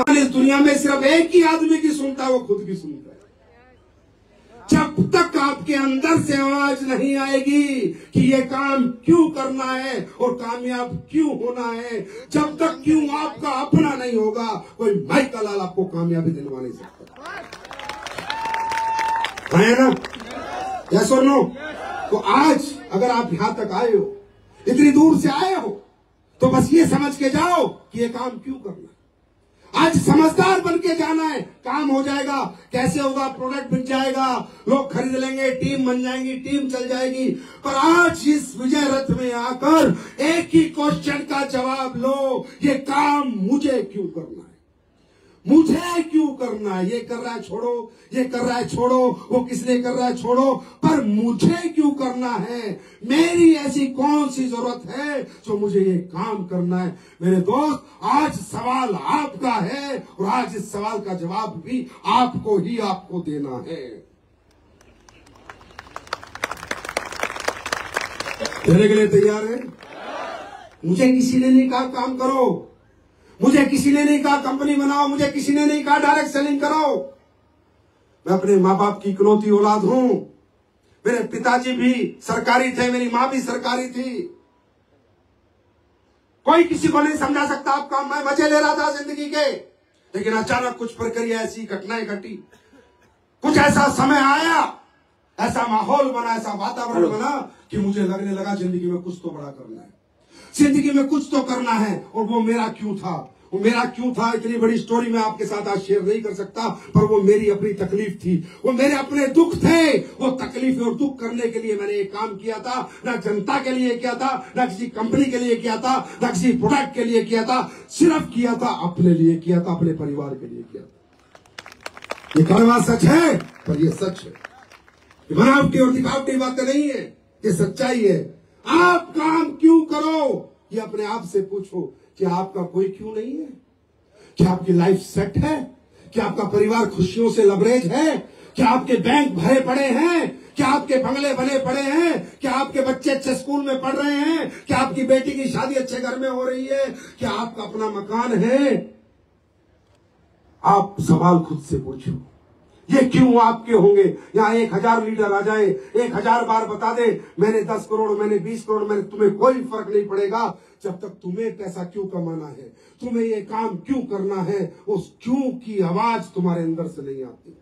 इस दुनिया में सिर्फ एक ही आदमी की सुनता है, वो खुद की सुनता है। जब तक आपके अंदर से आवाज नहीं आएगी कि ये काम क्यों करना है और कामयाब क्यों होना है, जब तक क्यों आपका अपना नहीं होगा, कोई भाई का लाल आपको कामयाबी दिलवा नहीं सकता है ना? यस और नो? तो आज अगर आप यहां तक आए हो, इतनी दूर से आए हो, तो बस ये समझ के जाओ कि ये काम क्यों करना है। आज समझदार बन के जाना है, काम हो जाएगा। कैसे होगा? प्रोडक्ट बिक जाएगा, लोग खरीद लेंगे, टीम बन जाएंगी, टीम चल जाएगी। पर आज इस विजय रथ में आकर एक ही क्वेश्चन का जवाब लो, ये काम मुझे क्यों करना है, मुझे क्यों करना है। ये कर रहा है छोड़ो, ये कर रहा है छोड़ो, वो किसने कर रहा है छोड़ो, पर मुझे क्यों करना है, मेरी ऐसी कौन सी जरूरत है जो मुझे ये काम करना है। मेरे दोस्त, आज सवाल आपका है और आज इस सवाल का जवाब भी आपको ही आपको देना है। देने के लिए तैयार है? मुझे किसी ने नहीं कहा काम करो, मुझे किसी ने नहीं कहा कंपनी बनाओ, मुझे किसी ने नहीं कहा डायरेक्ट सेलिंग करो। मैं अपने माँ बाप की इकलौती औलाद हूं। मेरे पिताजी भी सरकारी थे, मेरी माँ भी सरकारी थी। कोई किसी को नहीं समझा सकता आपका। मैं मजे ले रहा था जिंदगी के, लेकिन अचानक कुछ प्रक्रिया ऐसी घटनाएं घटी, कुछ ऐसा समय आया, ऐसा माहौल बना, ऐसा वातावरण बना कि मुझे लगने लगा जिंदगी में कुछ तो बड़ा करना है, जिंदगी में कुछ तो करना है। और वो मेरा क्यों था, वो मेरा क्यों था, इतनी बड़ी स्टोरी मैं आपके साथ आज शेयर नहीं कर सकता, पर वो मेरी अपनी तकलीफ थी, वो मेरे अपने दुख थे। वो तकलीफ और दुख करने के लिए मैंने एक काम किया था, ना जनता के लिए किया था, ना किसी कंपनी के लिए किया था, ना किसी प्रोडक्ट के लिए किया था, सिर्फ किया था अपने लिए किया था, अपने परिवार के लिए किया था। ये कड़वा सच है, पर ये सच है, ये बनावटी और दिखावटी बातें नहीं है, ये सच्चाई है। आप काम क्यों करो, ये अपने आप से पूछो कि आपका कोई क्यों नहीं है, क्या आपकी लाइफ सेट है, क्या आपका परिवार खुशियों से लबरेज है, क्या आपके बैंक भरे पड़े हैं, क्या आपके बंगले बने पड़े हैं, क्या आपके बच्चे अच्छे स्कूल में पढ़ रहे हैं, क्या आपकी बेटी की शादी अच्छे घर में हो रही है, क्या आपका अपना मकान है। आप सवाल खुद से पूछो, ये क्यों आपके होंगे। यहाँ 1000 लीडर आ जाए, 1000 बार बता दे मैंने 10 करोड़, मैंने 20 करोड़, मैंने, तुम्हें कोई फर्क नहीं पड़ेगा जब तक तुम्हें पैसा क्यों कमाना है, तुम्हें ये काम क्यों करना है, उस क्यों की आवाज तुम्हारे अंदर से नहीं आती।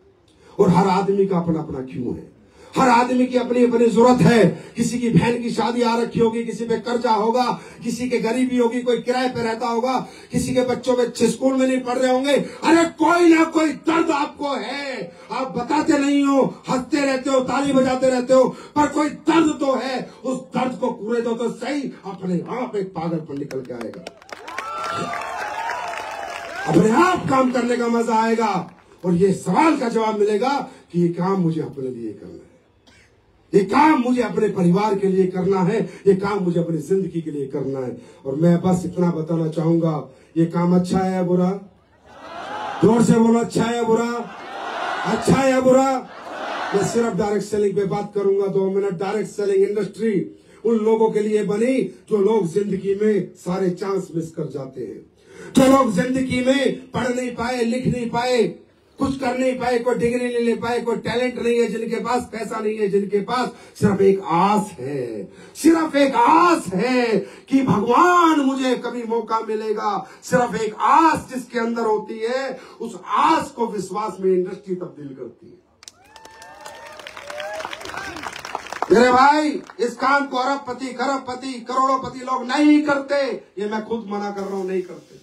और हर आदमी का अपना अपना क्यों है, हर आदमी की अपनी अपनी जरूरत है। किसी की बहन की शादी आ रखी होगी, किसी पे कर्जा होगा, किसी के गरीबी होगी, कोई किराए पे रहता होगा, किसी के बच्चों में अच्छे स्कूल में नहीं पढ़ रहे होंगे। अरे कोई ना कोई दर्द आपको है, आप बताते नहीं हो, हंसते रहते हो, ताली बजाते रहते हो, पर कोई दर्द तो है। उस दर्द को पूरे दो तो सही, अपने आप एक पागलपन निकल के आएगा, अपने आप काम करने का मजा आएगा और ये सवाल का जवाब मिलेगा कि ये काम मुझे अपने लिए करना है, ये काम मुझे अपने परिवार के लिए करना है, ये काम मुझे अपनी जिंदगी के लिए करना है। और मैं बस इतना बताना चाहूंगा, ये काम अच्छा है या बुरा? जोर से बोलो, अच्छा है या बुरा? अच्छा है या बुरा? मैं सिर्फ डायरेक्ट सेलिंग पे बात करूंगा 2 मिनट। डायरेक्ट सेलिंग इंडस्ट्री उन लोगों के लिए बनी जो लोग जिंदगी में सारे चांस मिस कर जाते हैं, जो लोग जिंदगी में पढ़ नहीं पाए, लिख नहीं पाए, कुछ कर नहीं पाए, कोई डिग्री नहीं ले पाए, कोई टैलेंट नहीं है, जिनके पास पैसा नहीं है, जिनके पास सिर्फ एक आस है, सिर्फ एक आस है कि भगवान मुझे कभी मौका मिलेगा। सिर्फ एक आस जिसके अंदर होती है, उस आस को विश्वास में इंडस्ट्री तब्दील करती है। मेरे भाई, इस काम को अरबपति, खरबपति, करोड़ोंपति लोग नहीं करते, ये मैं खुद मना कर रहा हूं, नहीं करते।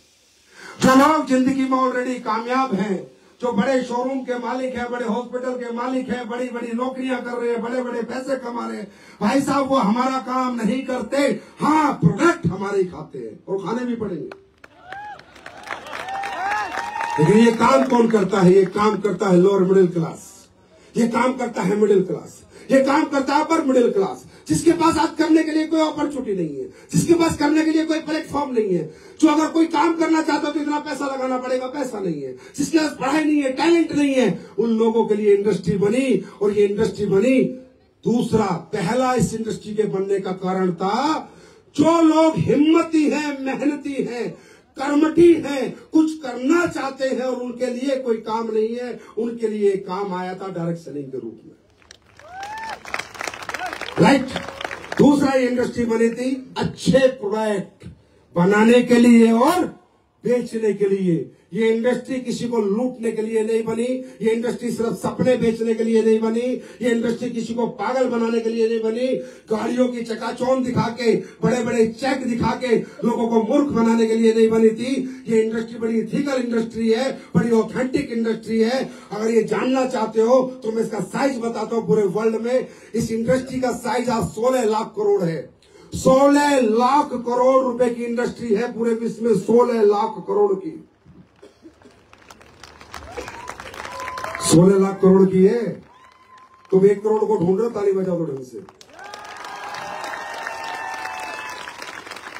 जो लोग जिंदगी में ऑलरेडी कामयाब हैं, जो बड़े शोरूम के मालिक हैं, बड़े हॉस्पिटल के मालिक हैं, बड़ी बड़ी नौकरियां कर रहे हैं, बड़े बड़े पैसे कमा रहे हैं, भाई साहब वो हमारा काम नहीं करते। हाँ, प्रोडक्ट हमारे ही खाते हैं और खाने भी पड़ेंगे, लेकिन ये काम कौन करता है? ये काम करता है लोअर मिडिल क्लास, ये काम करता है मिडिल क्लास, ये काम करता है अपर मिडिल क्लास, जिसके पास आज करने के लिए कोई अपॉर्चुनिटी नहीं है, जिसके पास करने के लिए कोई प्लेटफॉर्म नहीं है, जो अगर कोई काम करना चाहता है तो इतना पैसा लगाना पड़ेगा, पैसा नहीं है, जिसके पास पढ़ाई नहीं है, टैलेंट नहीं है, उन लोगों के लिए इंडस्ट्री बनी। और ये इंडस्ट्री बनी, दूसरा पहला इस इंडस्ट्री के बनने का कारण था जो लोग हिम्मती हैं, मेहनती हैं, कर्मठी हैं, कुछ करना चाहते हैं और उनके लिए कोई काम नहीं है, उनके लिए एक काम आया था डायरेक्ट सेलिंग के रूप में। राइट। दूसरा इंडस्ट्री बनी थी अच्छे प्रोडक्ट बनाने के लिए और बेचने के लिए। ये इंडस्ट्री किसी को लूटने के लिए नहीं बनी, ये इंडस्ट्री सिर्फ सपने बेचने के लिए नहीं बनी, ये इंडस्ट्री किसी को पागल बनाने के लिए नहीं बनी, गाड़ियों की चकाचौंध दिखा के, बड़े बड़े चेक दिखा के लोगों को मूर्ख बनाने के लिए नहीं बनी थी। ये इंडस्ट्री बड़ी इथिकल इंडस्ट्री है, बड़ी ऑथेंटिक इंडस्ट्री है। अगर ये जानना चाहते हो तो मैं इसका साइज बताता हूँ। पूरे वर्ल्ड में इस इंडस्ट्री का साइज आज 16 लाख करोड़ है। 16 लाख करोड़ रुपए की इंडस्ट्री है पूरे विश्व में, 16 लाख करोड़ की, 16 लाख करोड़ की है। तुम 1 करोड़ को ढूंढ रहे हो, ताली बजाओ तो ढंग से।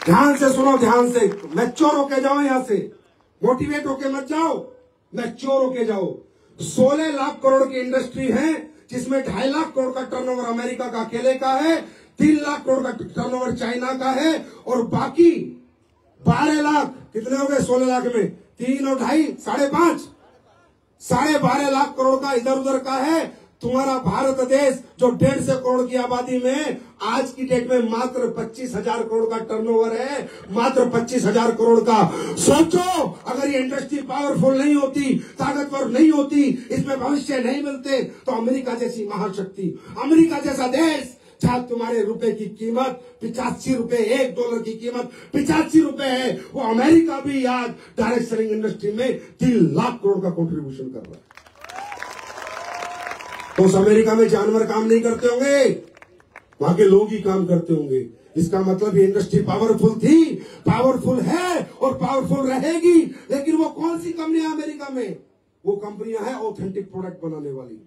ध्यान से सुनो, ध्यान से। मैच्योर होके जाओ, यहां से मोटिवेट होके मत जाओ, मैच्योर होके जाओ। 16 लाख करोड़ की इंडस्ट्री है, जिसमें 2.5 लाख करोड़ का टर्नओवर अमेरिका का अकेले का है, 3 लाख करोड़ का टर्नओवर चाइना का है, और बाकी 12 लाख, कितने हो गए 16 लाख में? 3 और 2.5, 5.5, 12.5 लाख करोड़ का इधर उधर का है। तुम्हारा भारत देश जो 150 करोड़ की आबादी में आज की डेट में मात्र 25,000 करोड़ का टर्नओवर है, मात्र 25,000 करोड़ का। सोचो, अगर ये इंडस्ट्री पावरफुल नहीं होती, ताकतवर नहीं होती, इसमें भविष्य नहीं मिलते, तो अमेरिका जैसी महाशक्ति, अमेरिका जैसा देश, जहां तुम्हारे रुपए की कीमत 85 रुपए, $1 की कीमत 85 रुपए है, वो अमेरिका भी आज डायरेक्ट सेलिंग इंडस्ट्री में 3 लाख करोड़ का कंट्रीब्यूशन कर रहा है। तो उस अमेरिका में जानवर काम नहीं करते होंगे, वहां के लोग ही काम करते होंगे। इसका मतलब ये इंडस्ट्री पावरफुल थी, पावरफुल है और पावरफुल रहेगी। लेकिन वो कौन सी कंपनियां अमेरिका में? वो कंपनियां हैं ऑथेंटिक प्रोडक्ट बनाने वाली,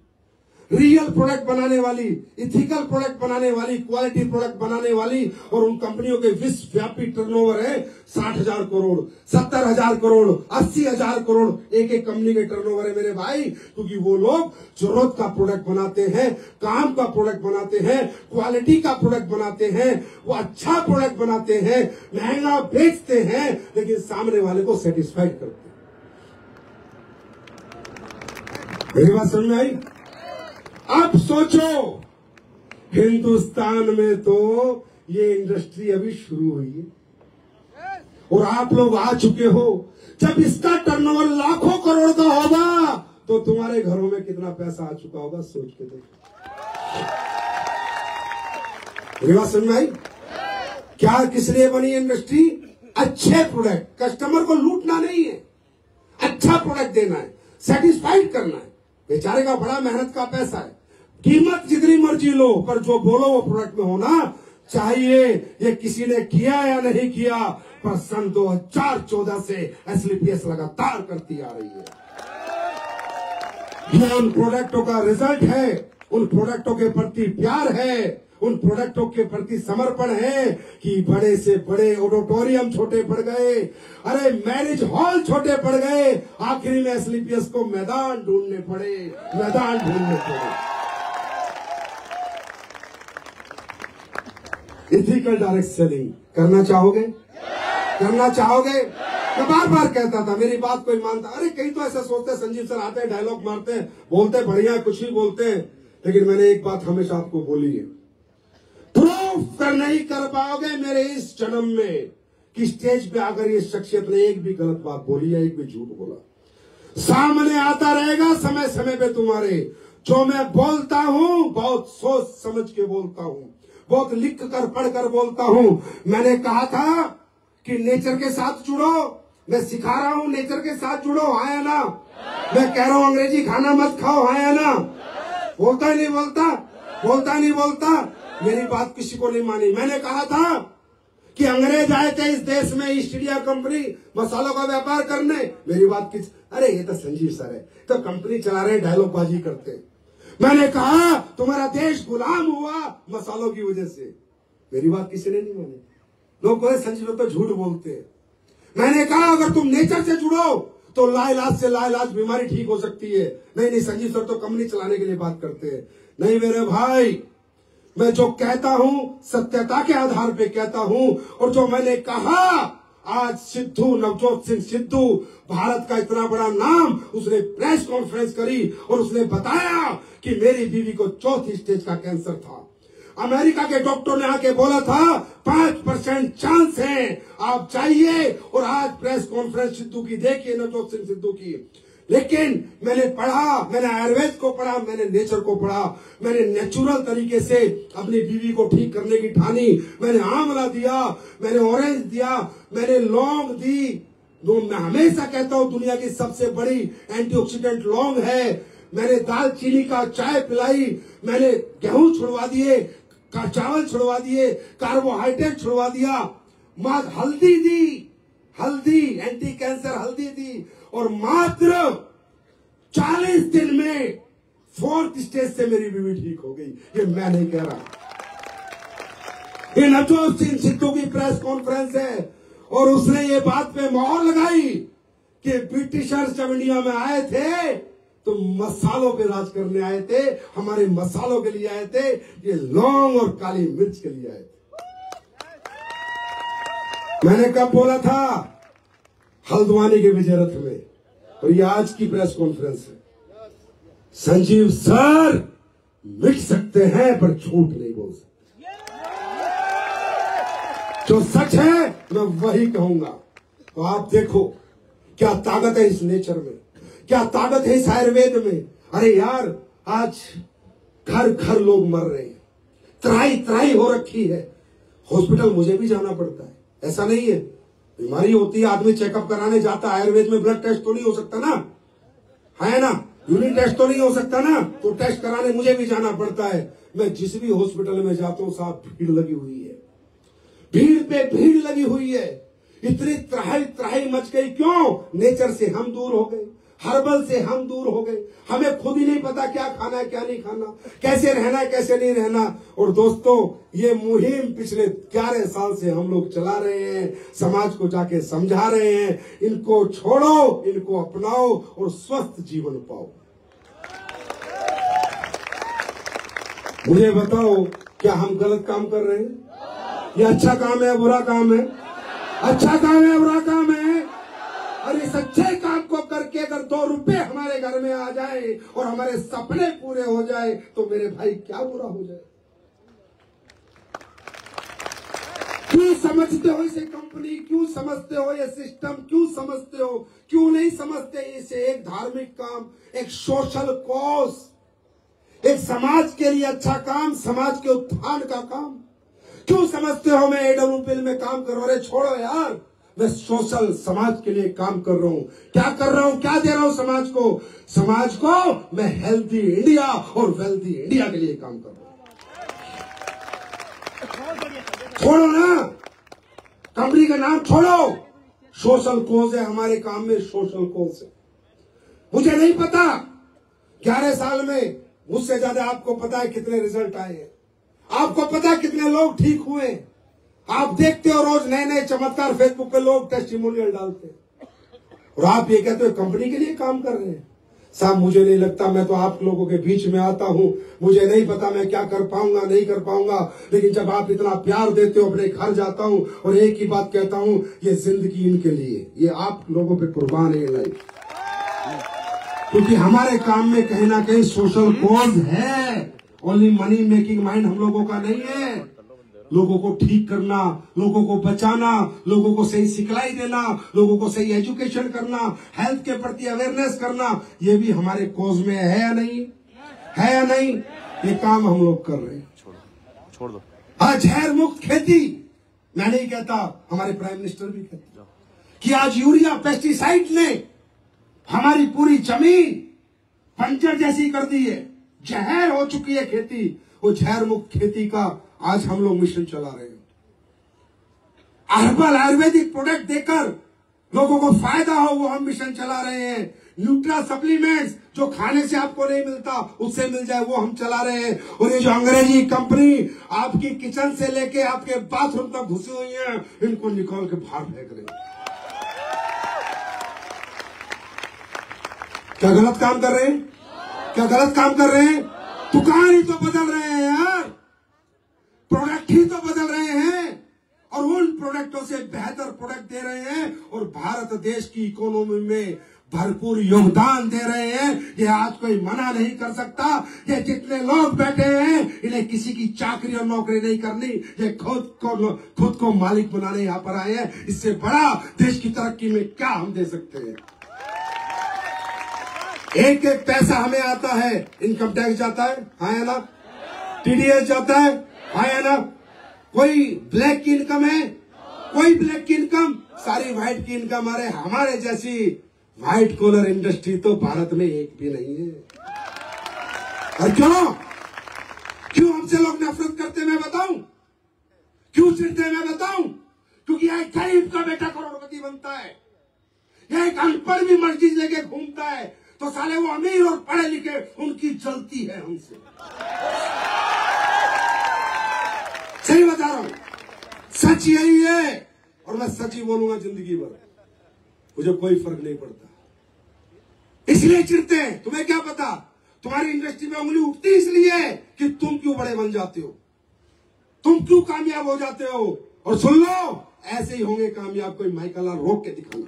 रियल प्रोडक्ट बनाने वाली, इथिकल प्रोडक्ट बनाने वाली, क्वालिटी प्रोडक्ट बनाने वाली। और उन कंपनियों के विश्वव्यापी टर्नओवर है 60,000 करोड़, 70,000 करोड़, 80,000 करोड़। एक एक कंपनी के टर्नओवर है मेरे भाई, क्योंकि वो लोग जरूरत का प्रोडक्ट बनाते हैं, काम का प्रोडक्ट बनाते हैं, क्वालिटी का प्रोडक्ट बनाते हैं, वो अच्छा प्रोडक्ट बनाते हैं, महंगा बेचते हैं, लेकिन सामने वाले को सेटिस्फाइड करते हैं। मेरी बात समझ में आई? अब सोचो, हिंदुस्तान में तो ये इंडस्ट्री अभी शुरू हुई है और आप लोग आ चुके हो। जब इसका टर्नओवर लाखों करोड़ का होगा तो तुम्हारे घरों में कितना पैसा आ चुका होगा, सोच के देखो। मेरी बात समझ में आई? क्या किस लिए बनी इंडस्ट्री? अच्छे प्रोडक्ट, कस्टमर को लूटना नहीं है, अच्छा प्रोडक्ट देना है, सेटिस्फाइड करना है। बेचारे का बड़ा मेहनत का पैसा है, कीमत जितनी मर्जी लो, पर जो बोलो वो प्रोडक्ट में होना चाहिए। ये किसी ने किया या नहीं किया, पर सन 2014 से एसलीपीएस लगातार करती आ रही है। ये उन प्रोडक्टों का रिजल्ट है, उन प्रोडक्टों के प्रति प्यार है, उन प्रोडक्टों के प्रति समर्पण है कि बड़े से बड़े ऑडिटोरियम छोटे पड़ गए, अरे मैरिज हॉल छोटे पड़ गए, आखिरी में एसलीपीएस को मैदान ढूंढने पड़े, मैदान ढूंढने पड़े। इथिकल डायरेक्ट सेलिंग करना चाहोगे? करना चाहोगे? मैं बार बार कहता था, मेरी बात कोई मानता, अरे कई तो ऐसा सोचते हैं, संजीव सर आते हैं, डायलॉग मारते हैं, बोलते बढ़िया, कुछ भी बोलते हैं, लेकिन मैंने एक बात हमेशा आपको बोली है, प्रूफ कर नहीं कर पाओगे मेरे इस जन्म में कि स्टेज पे आकर ये शख्सियत ने एक भी गलत बात बोली या एक भी झूठ बोला। सामने आता रहेगा समय समय पे तुम्हारे। जो मैं बोलता हूं बहुत सोच समझ के बोलता हूं, बहुत लिख कर पढ़ कर बोलता हूं। मैंने कहा था कि नेचर के साथ जुड़ो, मैं सिखा रहा हूं नेचर के साथ जुड़ो, हाँ या ना? मैं कह रहा हूं अंग्रेजी खाना मत खाओ, हाँ या ना? बोलता ही नहीं बोलता, बोलता नहीं बोलता। मेरी बात किसी को नहीं मानी। मैंने कहा था कि अंग्रेज आए थे इस देश में ईस्ट इंडिया कंपनी मसालों का व्यापार करने, मेरी बात किस, अरे ये तो संजीव सर है, तो कंपनी चला रहे, डायलॉग बाजी करते। मैंने कहा तुम्हारा देश गुलाम हुआ मसालों की वजह से, मेरी बात किसी ने नहीं मानी। लोग बोले संजीव तो झूठ बोलते हैं। मैंने कहा अगर तुम नेचर से जुड़ो तो लाइलाज से लाइलाज बीमारी ठीक हो सकती है। नहीं नहीं, संजीव सर तो कंपनी चलाने के लिए बात करते हैं। नहीं मेरे भाई, मैं जो कहता हूं सत्यता के आधार पे कहता हूं, और जो मैंने कहा आज सिद्धू, नवजोत सिंह सिद्धू, भारत का इतना बड़ा नाम, उसने प्रेस कॉन्फ्रेंस करी और उसने बताया कि मेरी बीवी को 4थी स्टेज का कैंसर था। अमेरिका के डॉक्टर ने आके बोला था 5% चांस है, आप जाइए। और आज प्रेस कॉन्फ्रेंस सिद्धू की देखिए, नवजोत सिंह सिद्धू की। लेकिन मैंने पढ़ा, मैंने आयुर्वेद को पढ़ा, मैंने नेचर को पढ़ा, मैंने नेचुरल तरीके से अपनी बीवी को ठीक करने की ठानी। मैंने आंवला दिया, मैंने ऑरेंज दिया, मैंने लौंग दी। मैं हमेशा कहता हूं दुनिया की सबसे बड़ी एंटीऑक्सीडेंट लौंग है। मैंने दालचीनी का चाय पिलाई, मैंने गेहूं छुड़वा दिए, चावल छुड़वा दिए, कार्बोहाइड्रेट छुड़वा दिया, मां हल्दी दी, हल्दी एंटी कैंसर हल्दी दी। और मात्र 40 दिन में 4th स्टेज से मेरी बीवी ठीक हो गई। ये मैं नहीं कह रहा, ये नवजोत सिंह सिद्धू की प्रेस कॉन्फ्रेंस है। और उसने ये बात पे मोहर लगाई कि ब्रिटिशर्स जब इंडिया में आए थे तो मसालों पे राज करने आए थे, हमारे मसालों के लिए आए थे, ये लौंग और काली मिर्च के लिए आए थे। मैंने कब बोला था? हल्द्वानी के विजय रथ में। और ये आज की प्रेस कॉन्फ्रेंस है। संजीव सर मिट सकते हैं पर झूठ नहीं बोल सकते। जो सच है मैं वही कहूंगा। तो आप देखो क्या ताकत है इस नेचर में, क्या ताकत है इस आयुर्वेद में। अरे यार, आज घर घर लोग मर रहे हैं, त्राही त्राही हो रखी है। हॉस्पिटल मुझे भी जाना पड़ता है, ऐसा नहीं है। बीमारी होती है, आदमी चेकअप कराने जाता है। आयुर्वेद में ब्लड टेस्ट तो नहीं हो सकता ना, है ना, यूरिन टेस्ट तो नहीं हो सकता ना, तो टेस्ट कराने मुझे भी जाना पड़ता है। मैं जिस भी हॉस्पिटल में जाता हूं साहब, भीड़ लगी हुई है, भीड़ पे भीड़ लगी हुई है। इतनी त्राही त्राही मच गई, क्यों? नेचर से हम दूर हो गए, हर्बल से हम दूर हो गए। हमें खुद ही नहीं पता क्या खाना है क्या नहीं खाना, कैसे रहना है कैसे नहीं रहना। और दोस्तों, ये मुहिम पिछले 11 साल से हम लोग चला रहे हैं, समाज को जाके समझा रहे हैं, इनको छोड़ो, इनको अपनाओ और स्वस्थ जीवन पाओ। मुझे बताओ, क्या हम गलत काम कर रहे हैं? ये अच्छा काम है बुरा काम है? अच्छा काम है बुरा काम है? और इस अच्छे काम को करके अगर 2 रुपए हमारे घर में आ जाए और हमारे सपने पूरे हो जाए तो मेरे भाई क्या बुरा हो जाए? क्यों समझते हो इसे कंपनी, क्यों समझते हो ये सिस्टम, क्यों समझते हो, क्यों नहीं समझते इसे एक धार्मिक काम, एक सोशल कॉज, एक समाज के लिए अच्छा काम, समाज के उत्थान का काम क्यों समझते हो? मैं AWPL में काम कर रहा हूं। अरे छोड़ो यार, मैं सोशल समाज के लिए काम कर रहा हूं। क्या कर रहा हूं, क्या दे रहा हूं समाज को? समाज को मैं हेल्थी इंडिया और वेल्थी इंडिया के लिए काम कर रहा हूं। छोड़ो ना, कंपनी का नाम छोड़ो, सोशल कोज है हमारे काम में, सोशल कोज है। मुझे नहीं पता 11 साल में मुझसे ज्यादा आपको पता है कितने रिजल्ट आए हैं, आपको पता है कितने लोग ठीक हुए। आप देखते हो रोज नए नए चमत्कार, फेसबुक पे लोग टेस्टिमोनियल डालते हैं और आप ये कहते हो कंपनी के लिए काम कर रहे हैं। साहब मुझे नहीं लगता, मैं तो आप लोगों के बीच में आता हूं, मुझे नहीं पता मैं क्या कर पाऊंगा नहीं कर पाऊंगा, लेकिन जब आप इतना प्यार देते हो अपने घर जाता हूं और एक ही बात कहता हूं, ये जिंदगी इनके लिए, ये आप लोगों पे कुर्बान है लाइफ। क्योंकि हमारे काम में कहीं ना कहीं सोशल कॉज है। ओनली मनी मेकिंग माइंड हम लोगों का नहीं है। लोगों को ठीक करना, लोगों को बचाना, लोगों को सही सिखलाई देना, लोगों को सही एजुकेशन करना, हेल्थ के प्रति अवेयरनेस करना, ये भी हमारे कॉज में है या नहीं? है या नहीं? ये काम हम लोग कर रहे हैं। छोड़ दो। आज जहर मुक्त खेती, मैं नहीं कहता, हमारे प्राइम मिनिस्टर भी कहते कि आज यूरिया पेस्टिसाइड ने हमारी पूरी जमीन बंजर जैसी कर दी है, जहर हो चुकी है खेती। वो जहर मुक्त खेती का आज हम लोग मिशन चला रहे हैं। हर्बल आयुर्वेदिक प्रोडक्ट देकर लोगों को फायदा हो, वो हम मिशन चला रहे हैं। न्यूट्रा सप्लीमेंट्स जो खाने से आपको नहीं मिलता उससे मिल जाए, वो हम चला रहे हैं। और ये जो अंग्रेजी कंपनी आपकी किचन से लेके आपके बाथरूम तक घुसी हुई है, इनको निकाल के बाहर फेंक रहे हैं। क्या गलत काम कर रहे हैं? क्या गलत काम कर रहे हैं? दुकान ही तो बदल रहे हैं यार, प्रोडक्ट ही तो बदल रहे हैं और उन प्रोडक्टों से बेहतर प्रोडक्ट दे रहे भारत देश की इकोनॉमी में भरपूर योगदान दे रहे हैं। ये आज कोई मना नहीं कर सकता। ये जितने लोग बैठे हैं इन्हें किसी की चाकरी और नौकरी नहीं करनी, ये खुद को मालिक बनाने यहाँ पर आए हैं। इससे बड़ा देश की तरक्की में क्या हम दे सकते हैं? एक एक पैसा हमें आता है, इनकम टैक्स जाता है, हाँ या ना? टीडीएस जाता है, हाँ या ना? कोई ब्लैक की इनकम है? कोई ब्लैक की इनकम, सारी व्हाइट की इनकम। अरे हमारे जैसी व्हाइट कॉलर इंडस्ट्री तो भारत में एक भी नहीं है। और क्यों हमसे लोग नफरत करते मैं बताऊं? क्यों चिढ़ते मैं बताऊं? क्योंकि यह गरीब का बेटा करोड़पति बनता है, यह एक अनपढ़ भी मस्जिद लेके घूमता है तो साले वो अमीर और पढ़े लिखे उनकी जलती है हमसे। सही बता रहा हूं, सच यही है और मैं सच ही बोलूंगा जिंदगी भर, मुझे कोई फर्क नहीं पड़ता। इसलिए चिढ़ते हैं। तुम्हें क्या पता तुम्हारी इंडस्ट्री में उंगली उठती इसलिए कि तुम क्यों बड़े बन जाते हो, तुम क्यों कामयाब हो जाते हो। और सुन लो, ऐसे ही होंगे कामयाब। कोई माइकल रोक के दिखाना,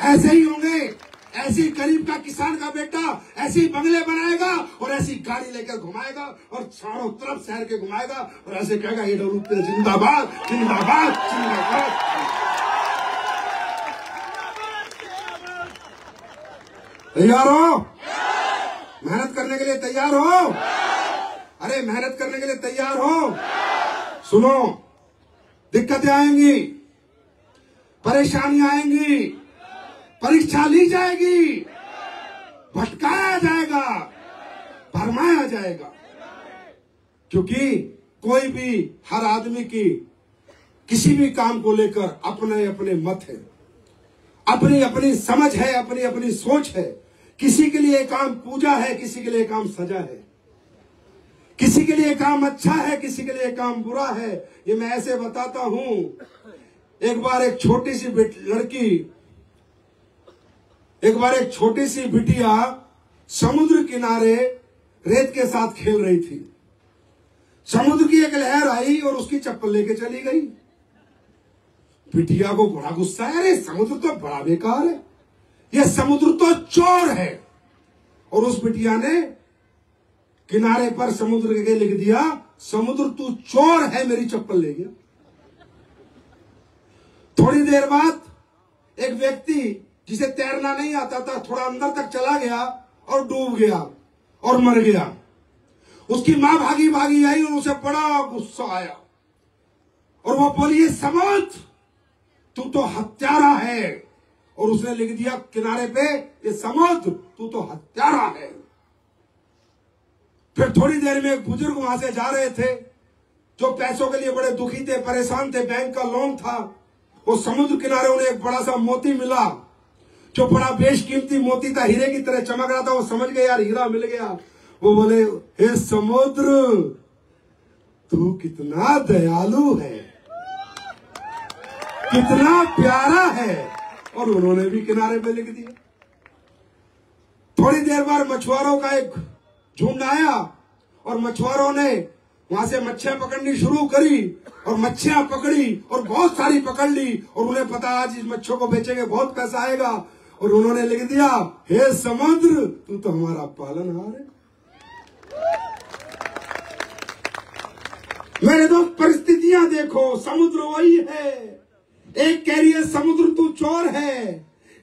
ऐसे ही होंगे। ऐसे ही गरीब का किसान का बेटा ऐसे ही बंगले बनाएगा और ऐसी गाड़ी लेकर घुमाएगा और चारों तरफ शहर के घुमाएगा और ऐसे कहेगा AWP जिंदाबाद जिंदाबाद जिंदाबाद। तैयार हो? मेहनत करने के लिए तैयार हो? अरे मेहनत करने के लिए तैयार हो? सुनो, दिक्कतें आएंगी, परेशानियां आएंगी, परीक्षा ली जाएगी, भटकाया जाएगा, भरमाया जाएगा। क्योंकि कोई भी, हर आदमी की किसी भी काम को लेकर अपने अपने मत है, अपनी अपनी समझ है, अपनी अपनी सोच है। किसी के लिए काम पूजा है, किसी के लिए काम सजा है, किसी के लिए काम अच्छा है, किसी के लिए काम बुरा है। ये मैं ऐसे बताता हूं। एक बार एक छोटी सी बिटिया समुद्र किनारे रेत के साथ खेल रही थी। समुद्र की एक लहर आई और उसकी चप्पल लेके चली गई। बिटिया को बड़ा गुस्सा है, अरे समुद्र तो बड़ा बेकार है, यह समुद्र तो चोर है। और उस बिटिया ने किनारे पर समुद्र के लिख दिया, समुद्र तू चोर है, मेरी चप्पल ले गया। थोड़ी देर बाद एक व्यक्ति जिसे तैरना नहीं आता था थोड़ा अंदर तक चला गया और डूब गया और मर गया। उसकी मां भागी भागी आई और उसे बड़ा गुस्सा आया और वो बोली, ये समुद्र तू तो हत्यारा है। और उसने लिख दिया किनारे पे, ये समुद्र तू तो हत्यारा है। फिर थोड़ी देर में एक बुजुर्ग वहां से जा रहे थे जो पैसों के लिए बड़े दुखी थे, परेशान थे, बैंक का लोन था। वो समुद्र किनारे उन्हें एक बड़ा सा मोती मिला जो बड़ा बेशकीमती मोती था, हीरे की तरह चमक रहा था। वो समझ गए यार हीरा मिल गया। वो बोले, हे समुद्र तू कितना दयालु है, कितना प्यारा है। और उन्होंने भी किनारे पे लिख दिया। थोड़ी देर बाद मछुआरों का एक झुंड आया और मछुआरों ने वहां से मच्छियां पकड़नी शुरू करी और मच्छियां पकड़ी और बहुत सारी पकड़ ली। और उन्हें पता आज इस मच्छियों को बेचेंगे बहुत पैसा आएगा। और उन्होंने लिख दिया, हे समुद्र तू तो हमारा पालनहार है। मेरे दोस्त परिस्थितियां देखो, समुद्र वही है। एक कह रही है समुद्र तू चोर है,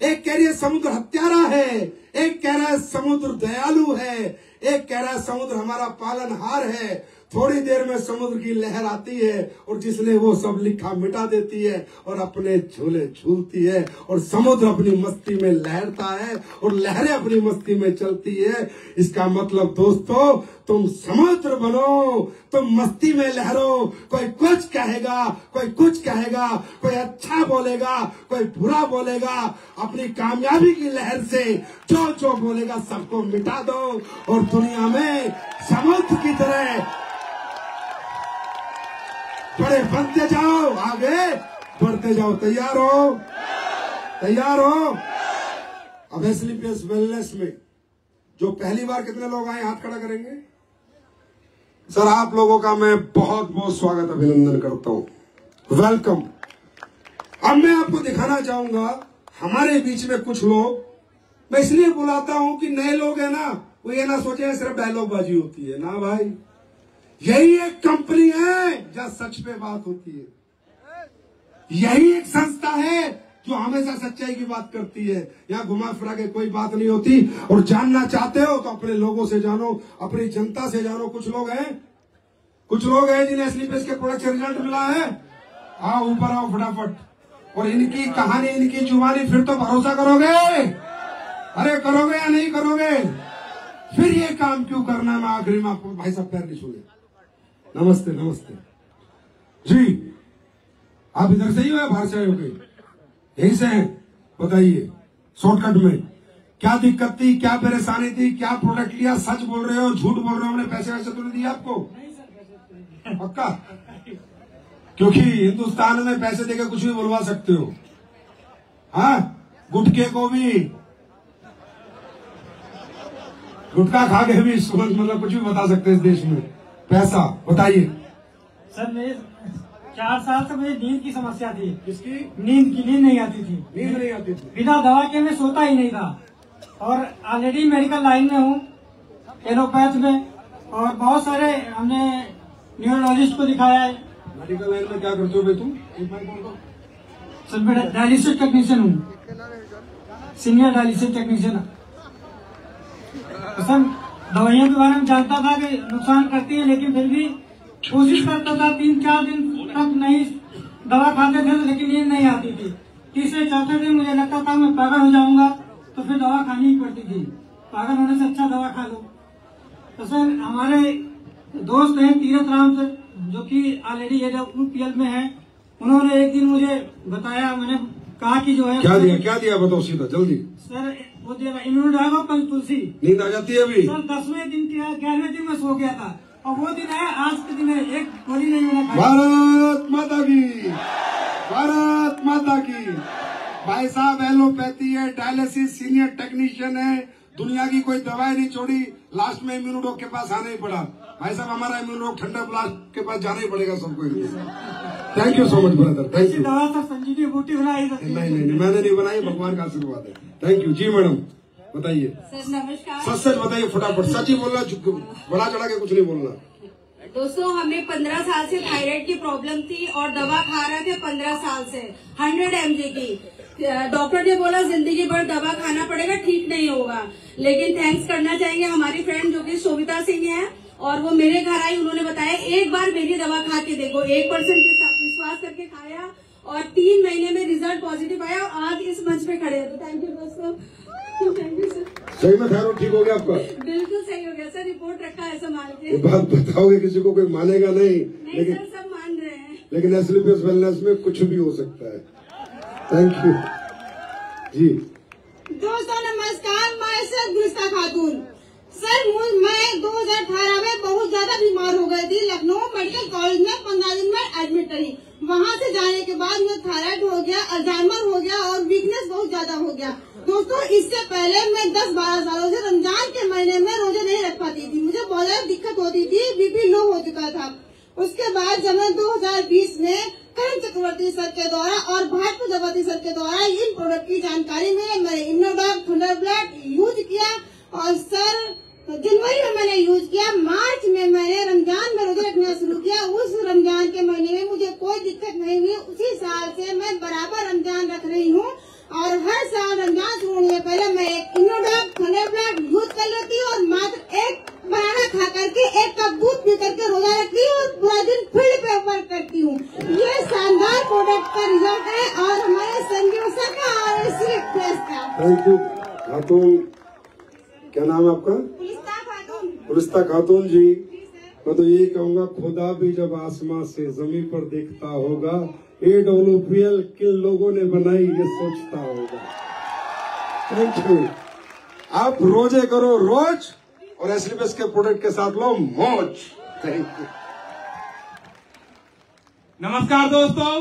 एक कह रही है समुद्र हत्यारा है, एक कह रहा है समुद्र दयालु है, एक कह रहा है समुद्र हमारा पालनहार है। थोड़ी देर में समुद्र की लहर आती है और जिसने वो सब लिखा मिटा देती है और अपने झूले झूलती है। और समुद्र अपनी मस्ती में लहरता है और लहरें अपनी मस्ती में चलती है। इसका मतलब दोस्तों, तुम समुद्र बनो, तुम मस्ती में लहरो। कोई कुछ कहेगा, कोई कुछ कहेगा, कोई अच्छा बोलेगा, कोई बुरा बोलेगा। अपनी कामयाबी की लहर से जो जो बोलेगा सबको मिटा दो और दुनिया में समुद्र की तरह बड़े बनते जाओ, आगे बढ़ते जाओ। तैयार हो? तैयार हो? अब एसलीपीएस वेलनेस में जो पहली बार कितने लोग आए, हाथ खड़ा करेंगे। सर आप लोगों का मैं बहुत बहुत स्वागत अभिनंदन करता हूं, वेलकम। अब मैं आपको दिखाना चाहूंगा हमारे बीच में कुछ लोग, मैं इसलिए बुलाता हूं कि नए लोग हैं ना, वो ये ना सोचे सिर्फ डायलॉगबाजी होती है ना भाई। यही एक कंपनी है जहां सच पे बात होती है, यही एक संस्था है जो हमेशा सच्चाई की बात करती है। यहाँ घुमा फिरा के कोई बात नहीं होती। और जानना चाहते हो तो अपने लोगों से जानो, अपनी जनता से जानो। कुछ लोग हैं जिन्हें स्लीपर्स के प्रोडक्ट से रिजल्ट मिला है। आओ ऊपर आओ फटाफट, और इनकी कहानी, इनकी जुबानी, फिर तो भरोसा करोगे। अरे करोगे या नहीं करोगे? फिर ये काम क्यों करना? मैं आखिरी में आपको भाई साहब पैर नहीं छूले। नमस्ते नमस्ते जी, आप इधर से ही हो या बाहर से आए हो? यहीं से हैं? बताइए शॉर्टकट में क्या दिक्कत थी, क्या परेशानी थी, क्या प्रोडक्ट लिया? सच बोल रहे हो, झूठ बोल रहे हो? हमने पैसे वैसे तो नहीं दिए आपको? पक्का? क्योंकि हिंदुस्तान में पैसे देकर कुछ भी बुलवा सकते हो। हाँ, गुटखे को भी, गुटखा खा के भी मतलब कुछ भी बता सकते हैं इस देश में। पैसा बताइए सर। मेरे 4 साल से मुझे नींद की समस्या थी। किसकी? नींद नहीं आती थी। नींद नहीं आती थी? बिना दवा के मैं सोता ही नहीं था। और ऑलरेडी मेडिकल लाइन में हूँ, एलोपैथ में, और बहुत सारे हमने न्यूरोलॉजिस्ट को दिखाया है। मेडिकल लाइन में क्या करते हो भाई तुम? सर मैं डायलिसिस टेक्नीशियन हूँ, सीनियर डायलिसिस टेक्नीशियन। सर दवाइयों के बारे में जानता था कि नुकसान करती है, लेकिन फिर भी कोशिश करता था। 3-4 दिन तक नहीं दवा खाते थे, लेकिन नींद नहीं आती थी। तीसरे चौथे दिन मुझे लगता था मैं पागल हो जाऊंगा, तो फिर दवा खानी ही पड़ती थी। पागल होने से अच्छा दवा खा लो। तो सर हमारे दोस्त हैं तीरथ राम सर, जो कि ऑलरेडी UPL में है। उन्होंने एक दिन मुझे बताया, मैंने कहा कि जो है क्या दिया बताओ सीधा जल्दी। सर वो दिया इम्यूनोडाग और पंचतुलसी। नींद आ जाती है अभी? सर 10वें दिन के 11वें दिन में सो गया था, और वो दिन है आज के दिन है, एक गोली नहीं मैंने खाई। भारत माता की, भारत माता की। भाई साहब एलोपैथी है, डायलिसिस, सीनियर टेक्नीशियन है, दुनिया की कोई दवाई नहीं छोड़ी। लास्ट में इम्यूनोडॉग के पास आना ही पड़ा। भाई साहब हमारा इम्यूनोडॉग ठंडा ब्लास्ट के पास जाना ही पड़ेगा सबको। Thank you so much brother, thank you. दवा तो संजीवनी बूटी बनाई। नहीं मैंने नहीं बनाई, भगवान का आशीर्वाद है। Thank you ji. मैडम बताइए। सर नमस्कार। सच बताइए फटाफट, सच ही बोलना, बड़ा चढ़ा के कुछ नहीं बोलना। दोस्तों हमें 15 साल से थायराइड की प्रॉब्लम थी और दवा खा रहे थे 15 साल से 100 mg की। डॉक्टर ने बोला जिंदगी भर दवा खाना पड़ेगा, ठीक नहीं होगा। लेकिन थैंक्स करना चाहेंगे हमारी फ्रेंड जो कि शोभिता सिंह है, और वो मेरे घर आई। उन्होंने बताया एक बार मेरी दवा खा के देखो। 1% के साथ विश्वास करके खाया और 3 महीने में रिजल्ट पॉजिटिव आया, और आज इस मंच पे खड़े हैं। तो थैंक यू दोस्तों, थैंक यू सर। सही में थायराइड ठीक हो गया आपका? बिल्कुल सही हो गया सर, रिपोर्ट रखा है संभाल के। ये बात बताओगे किसी को, कोई मानेगा नहीं, लेकिन सर सब मान रहे हैं। लेकिन एस्लीपियस वेलनेस में कुछ भी हो सकता है। थैंक यू जी। दोस्तों नमस्कार, मैं सर गुलिस्ता खातून। सर मैं 2018 में बहुत ज्यादा बीमार हो गई थी। लखनऊ मेडिकल कॉलेज में 15 दिन में एडमिट रही। वहाँ से जाने के बाद मुझे थायराइड हो गया, अल्जाइमर हो गया और वीकनेस बहुत ज्यादा हो गया। दोस्तों इससे पहले मैं 10-12 सालों से रमजान के महीने में रोजे नहीं रख पाती थी। मुझे बहुत ज्यादा दिक्कत होती थी, बीपी लो हो चुका था। उसके बाद जब मैं 2020 में करण चक्रवर्ती सर के द्वारा और भारत चक्रवर्ती सर के द्वारा इन प्रोडक्ट की जानकारी में मैंने इम्यूनोडॉग थंडरबर्ड यूज किया, और सर जनवरी में मैंने यूज किया। मार्च में मैंने रमजान में रोजे रखना शुरू किया। उस रमजान के महीने में मुझे कोई दिक्कत नहीं हुई। उसी साल से मैं बराबर रमजान रख रही हूँ, और हर साल रमजान शुरू होने पहले मैं एक इम्यूनोडॉग थंडरबर्ड यूज कर लेती हूँ, और मात्र एक बनाना खा करके 1 कप दूध पी करके रोजा रखती हूँ, और पूरा दिन फील्ड पे वर्क करती हूँ। ये शानदार प्रोडक्ट का रिजल्ट है, और हमारे संजीव सर का और सिर्फ प्लस का। थैंक यू खातून। क्या नाम है आपका? गुलिस्ता खातून जी। मैं तो यही कहूँगा, खुदा भी जब आसमां से जमीन पर देखता होगा, AWPL किन लोगों ने बनाई ये सोचता होगा। Thank you. आप रोजे करो रोज, और एस्लीपियस के प्रोडक्ट के साथ लो मौज। Thank you. नमस्कार दोस्तों,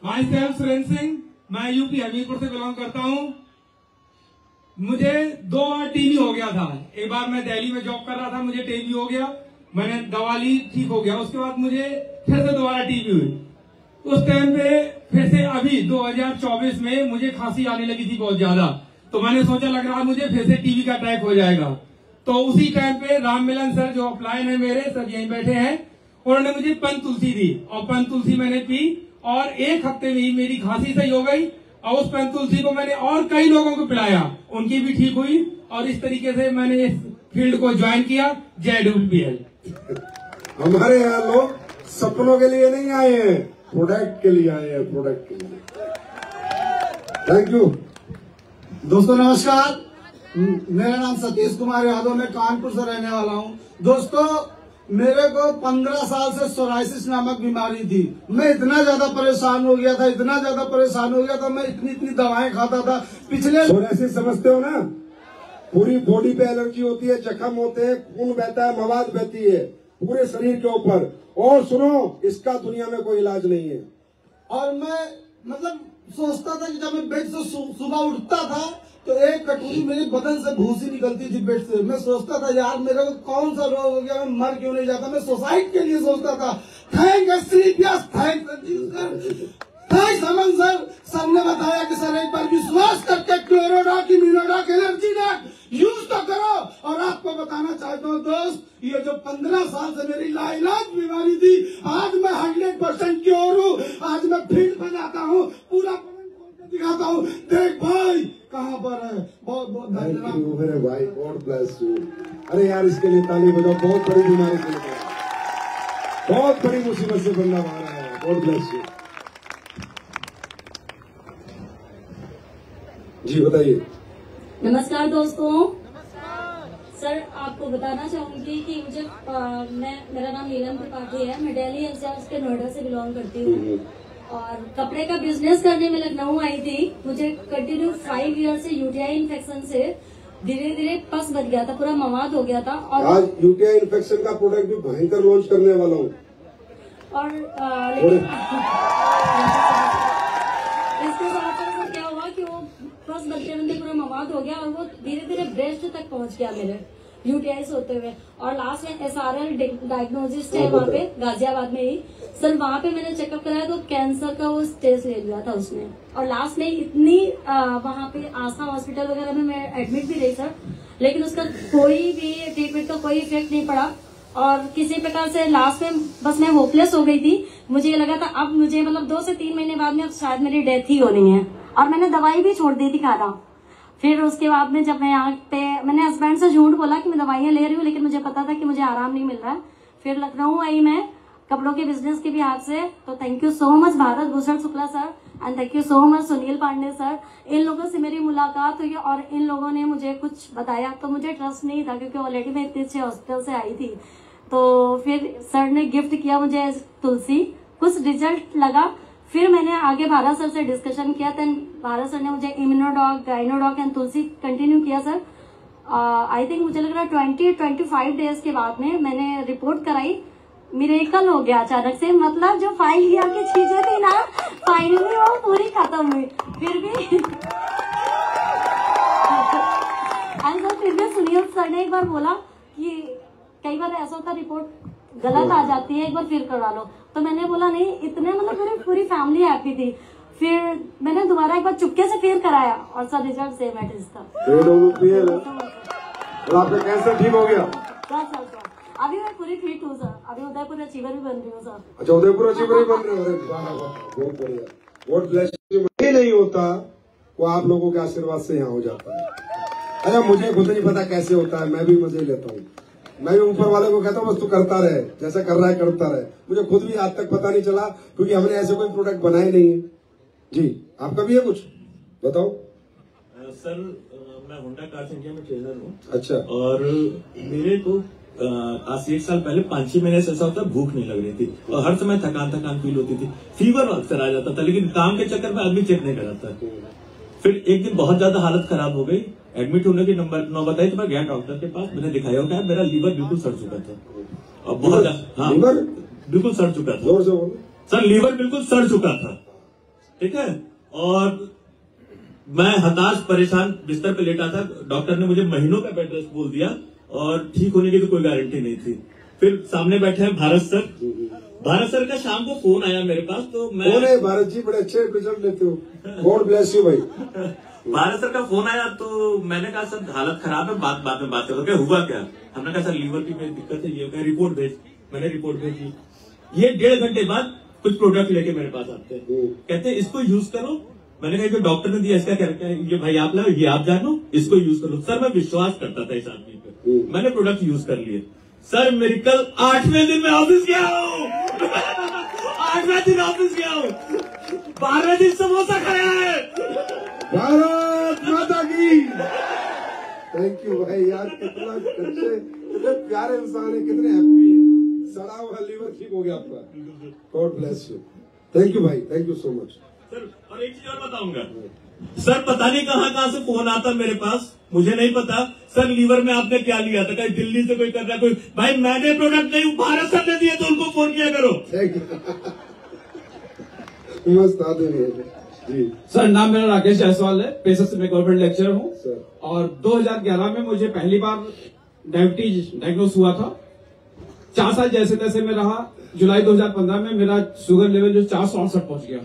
माई सेल्फ सुरेंद्र सिंह, मैं यूपी हमीरपुर से बिलोंग करता हूँ। मुझे 2 बार टीबी हो गया था। एक बार मैं दिल्ली में जॉब कर रहा था, मुझे टीबी हो गया, मैंने दवा ली, ठीक हो गया। उसके बाद मुझे फिर से दोबारा टीबी हुई। उस टाइम पे फिर से अभी 2024 में मुझे खांसी आने लगी थी बहुत ज्यादा, तो मैंने सोचा लग रहा मुझे फिर से टीबी का अटैक हो जाएगा। तो उसी टाइम पे राम मिलन सर जो अपलाइन है मेरे सर यहीं बैठे हैं, उन्होंने मुझे पन तुलसी दी और पन तुलसी मैंने पी और 1 हफ्ते में ही मेरी खांसी सही हो गई और उस पन तुलसी को मैंने और कई लोगों को पिलाया, उनकी भी ठीक हुई और इस तरीके से मैंने इस फील्ड को ज्वाइन किया। जय डब्ल्यूपीएल। हमारे यहाँ लोग सपनों के लिए नहीं आए हैं, प्रोडक्ट के लिए आए हैं, प्रोडक्ट के लिए। Thank you. दोस्तों नमस्कार, मेरा नाम सतीश कुमार यादव, मैं कानपुर से रहने वाला हूँ। दोस्तों मेरे को 15 साल से सोराइसिस नामक बीमारी थी। मैं इतना ज्यादा परेशान हो गया था, इतना ज्यादा परेशान हो गया था, मैं इतनी दवाएं खाता था। पिछले सोराइसिस समझते हो ना, पूरी बॉडी पे एलर्जी होती है, जख्म होते हैं, खून बहता है, मवाद बहती है पूरे शरीर के ऊपर। और सुनो, इसका दुनिया में कोई इलाज नहीं है। और मैं मतलब सोचता था कि जब मैं बेड से सुबह उठता था तो एक कटोरी मेरे बदन से भूसी निकलती थी बेड से। मैं सोचता था यार मेरे को कौन सा रोग हो गया, मैं मर क्यों नहीं जाता। मैं सुसाइड के लिए सोचता था। थैंक समन सर, सर ने बताया कि सर एक बार विश्वास करके क्लोरोडॉक इम्यूनोडॉक एलर्जी डॉक यूज तो करो। और आपको बताना चाहता हूँ दोस्त, ये जो 15 साल से मेरी लाइलाज बीमारी थी, आज मैं 100% क्योर हूँ। आज मैं फील्ड में जाता हूँ, पूरा दिखाता हूँ, देख भाई कहाँ पर है। बहुत बहुत धन्यवाद मेरे भाई, गॉड ब्लेस यू। अरे यार इसके लिए ताली बजाओ, बहुत बड़ी बीमारी के लिए, बहुत बड़ी मुसीबत से बंदा बाहर आया है। God bless you. जी बताइए। नमस्कार दोस्तों। सर आपको बताना चाहूंगी कि मुझे मेरा नाम नीलम त्रिपाठी है। मैं दिल्ली एनसीआर के नोएडा से बिलोंग करती हूँ और कपड़े का बिजनेस करने में लखनऊ आई थी। मुझे कंटिन्यू 5 ईयर से यूटीआई इन्फेक्शन से धीरे धीरे पस बच गया था, पूरा मवाद हो गया था। और आज यूटीआई इन्फेक्शन का प्रोडक्ट भी भयंकर लॉन्च करने वाला हूँ। और इसके साथ क्या हुआ कि वो फर्स्ट बच्चे में पूरा मवाद हो गया और वो धीरे धीरे ब्रेस्ट तक पहुंच गया मेरे यूटीआई होते हुए। और लास्ट में SRL डायग्नोसिस है वहाँ पे गाजियाबाद में ही। सर वहाँ पे मैंने चेकअप कराया तो कैंसर का वो स्टेज ले लिया था उसने। और लास्ट में इतनी वहाँ पे आस्था हॉस्पिटल वगैरह में मैं एडमिट भी रही सर, लेकिन उसका कोई भी ट्रीटमेंट का कोई इफेक्ट नहीं पड़ा। और किसी प्रकार से लास्ट में बस मैं होपलेस हो गई थी। मुझे ये लगा था अब मुझे मतलब 2 से 3 महीने बाद में अब शायद मेरी डेथ ही होनी है। और मैंने दवाई भी छोड़ दी थी खाना। फिर उसके बाद में जब मैं यहाँ पे मैंने हस्बैंड से झूठ बोला कि मैं दवाइयाँ ले रही हूँ, लेकिन मुझे पता था कि मुझे आराम नहीं मिल रहा है। फिर लखनऊ आई मैं कपड़ों के बिजनेस के भी हाथ से। तो thank you so much Bharat Bhushan Shukla sir and thank you so much Sunil Pande sir. इन लोगों से मेरी मुलाकात हुई और इन लोगों ने मुझे कुछ बताया तो मुझे ट्रस्ट नहीं था, क्योंकि ऑलरेडी मैं इतने अच्छे हॉस्पिटल से आई थी। तो फिर सर ने गिफ्ट किया मुझे तुलसी, कुछ रिजल्ट लगा। फिर मैंने आगे भारत सर से डिस्कशन किया, देन भारत सर ने मुझे इम्यूनोडॉक, गाइनोडॉक एंड तुलसी कंटिन्यू किया सर। आई थिंक मुझे लग रहा है 20-25 डेज के बाद में मैंने रिपोर्ट कराई, मिरेकल हो गया अचानक से। मतलब जो 5 ईयर की चीजें थी ना, फाइनली वो पूरी खत्म हुई। फिर भी सुनील सर ने एक बार बोला कि कई बार ऐसा होता रिपोर्ट गलत आ जाती है, एक बार फिर करवा लो। तो मैंने बोला नहीं, इतने मतलब पूरी फैमिली हैप्पी थी। फिर मैंने दोबारा एक बार चुपके से फिर कराया और सर रिजल्ट सेम है इसका। आपका कैंसर ठीक हो गया? सर अभी मैं पूरी फिट हूँ सर। अभी उदयपुर अचीवर भी बन रही हूँ सर। अच्छा, उदयपुर अचीवर भी बन रहे हो? बहुत बढ़िया, बहुत ब्लेस। नहीं होता वो आप लोगों के आशीर्वाद से यहाँ हो जाता है। अच्छा, मुझे खुद नहीं पता कैसे होता है, मैं भी मजे लेता हूँ। मैं भी ऊपर वाले को कहता हूँ बस तू करता रहे, जैसा कर रहा है करता रहे। मुझे खुद भी आज तक पता नहीं चला, क्योंकि हमने ऐसे कोई प्रोडक्ट बनाए नहीं है। जी आपका भी है कुछ बताओ? सर मैं होंडा कार्स इंडिया में ट्रेनर हूँ। अच्छा। और मेरे को आज से 1 साल पहले 5-6 महीने से ऐसा होता है, भूख नहीं लग रही थी और हर समय थकान फील होती थी, फीवर अक्सर आ जाता था, लेकिन काम के चक्कर में आदमी चेक नहीं कराता। फिर एक दिन बहुत ज्यादा हालत खराब हो गई, एडमिट होने की नौबत आई तो मैं गया डॉक्टर के पास। मैंने दिखाया होगा मेरा लीवर बिल्कुल सड़ चुका था और बहुत हाँ बिल्कुल सड़ चुका था। जोर से बोलो सर, लीवर बिल्कुल सड़ चुका था, ठीक है। और मैं हताश परेशान बिस्तर पे लेटा था। डॉक्टर ने मुझे महीनों का बेड रेस्ट बोल दिया और ठीक होने की तो कोई गारंटी नहीं थी। फिर सामने बैठे हैं भारत सर। भारत सर का शाम को फोन आया मेरे पास, तो मैं कौन है भारत जी? बड़े अच्छे रिजल्ट लेते हो, गॉड ब्लेस यू भाई। भारत सर का फोन आया तो मैंने कहा सर हालत खराब है, बाद में बात करो। क्या हुआ क्या? हमने कहा सर लीवर की मेरी दिक्कत है, ये रिपोर्ट भेज। मैंने रिपोर्ट भेजी। ये 1.5 घंटे बाद कुछ प्रोडक्ट लेके मेरे पास आते हैं, कहते हैं इसको यूज करो। मैंने कहा जो डॉक्टर ने दिया इसका क्या है? ये भाई आप लाओ, ये आप जानो, इसको यूज करो। सर मैं विश्वास करता था इस आदमी पे, मैंने प्रोडक्ट यूज कर लिए। सर मेरी कल 8वें दिन में ऑफिस गया हूँ 8वें दिन ऑफिस गया हूँ, 12वें दिन समोसा खाया है। भारत माता की। थैंक यू भाई यार, कितना अच्छे, कितने प्यारे इंसान है, कितने हैप्पी है। सड़ा हुआ लीवर ठीक हो गया आपका, God bless you. Thank you भाई, thank you so much. Sir और एक चीज और बताऊंगा सर, पता नहीं कहाँ से फोन आता मेरे पास, मुझे नहीं पता। सर लीवर में आपने क्या लिया था? कहीं दिल्ली से कोई कर रहा है कोई? भाई मैंने प्रोडक्ट नहीं, भारत सर ने दिए, तो उनको फोन किया करो। Thank you. मस्त आदमी है जी। सर नाम मेरा राकेश जायसवाल है, पेशे से मैं गवर्नमेंट लेक्चरर हूँ सर। और 2011 में मुझे पहली बार डायबिटीज डायग्नोस हुआ था। 4 साल जैसे तैसे में रहा। जुलाई 2015 में मेरा शुगर लेवल जो 468 पहुंच गया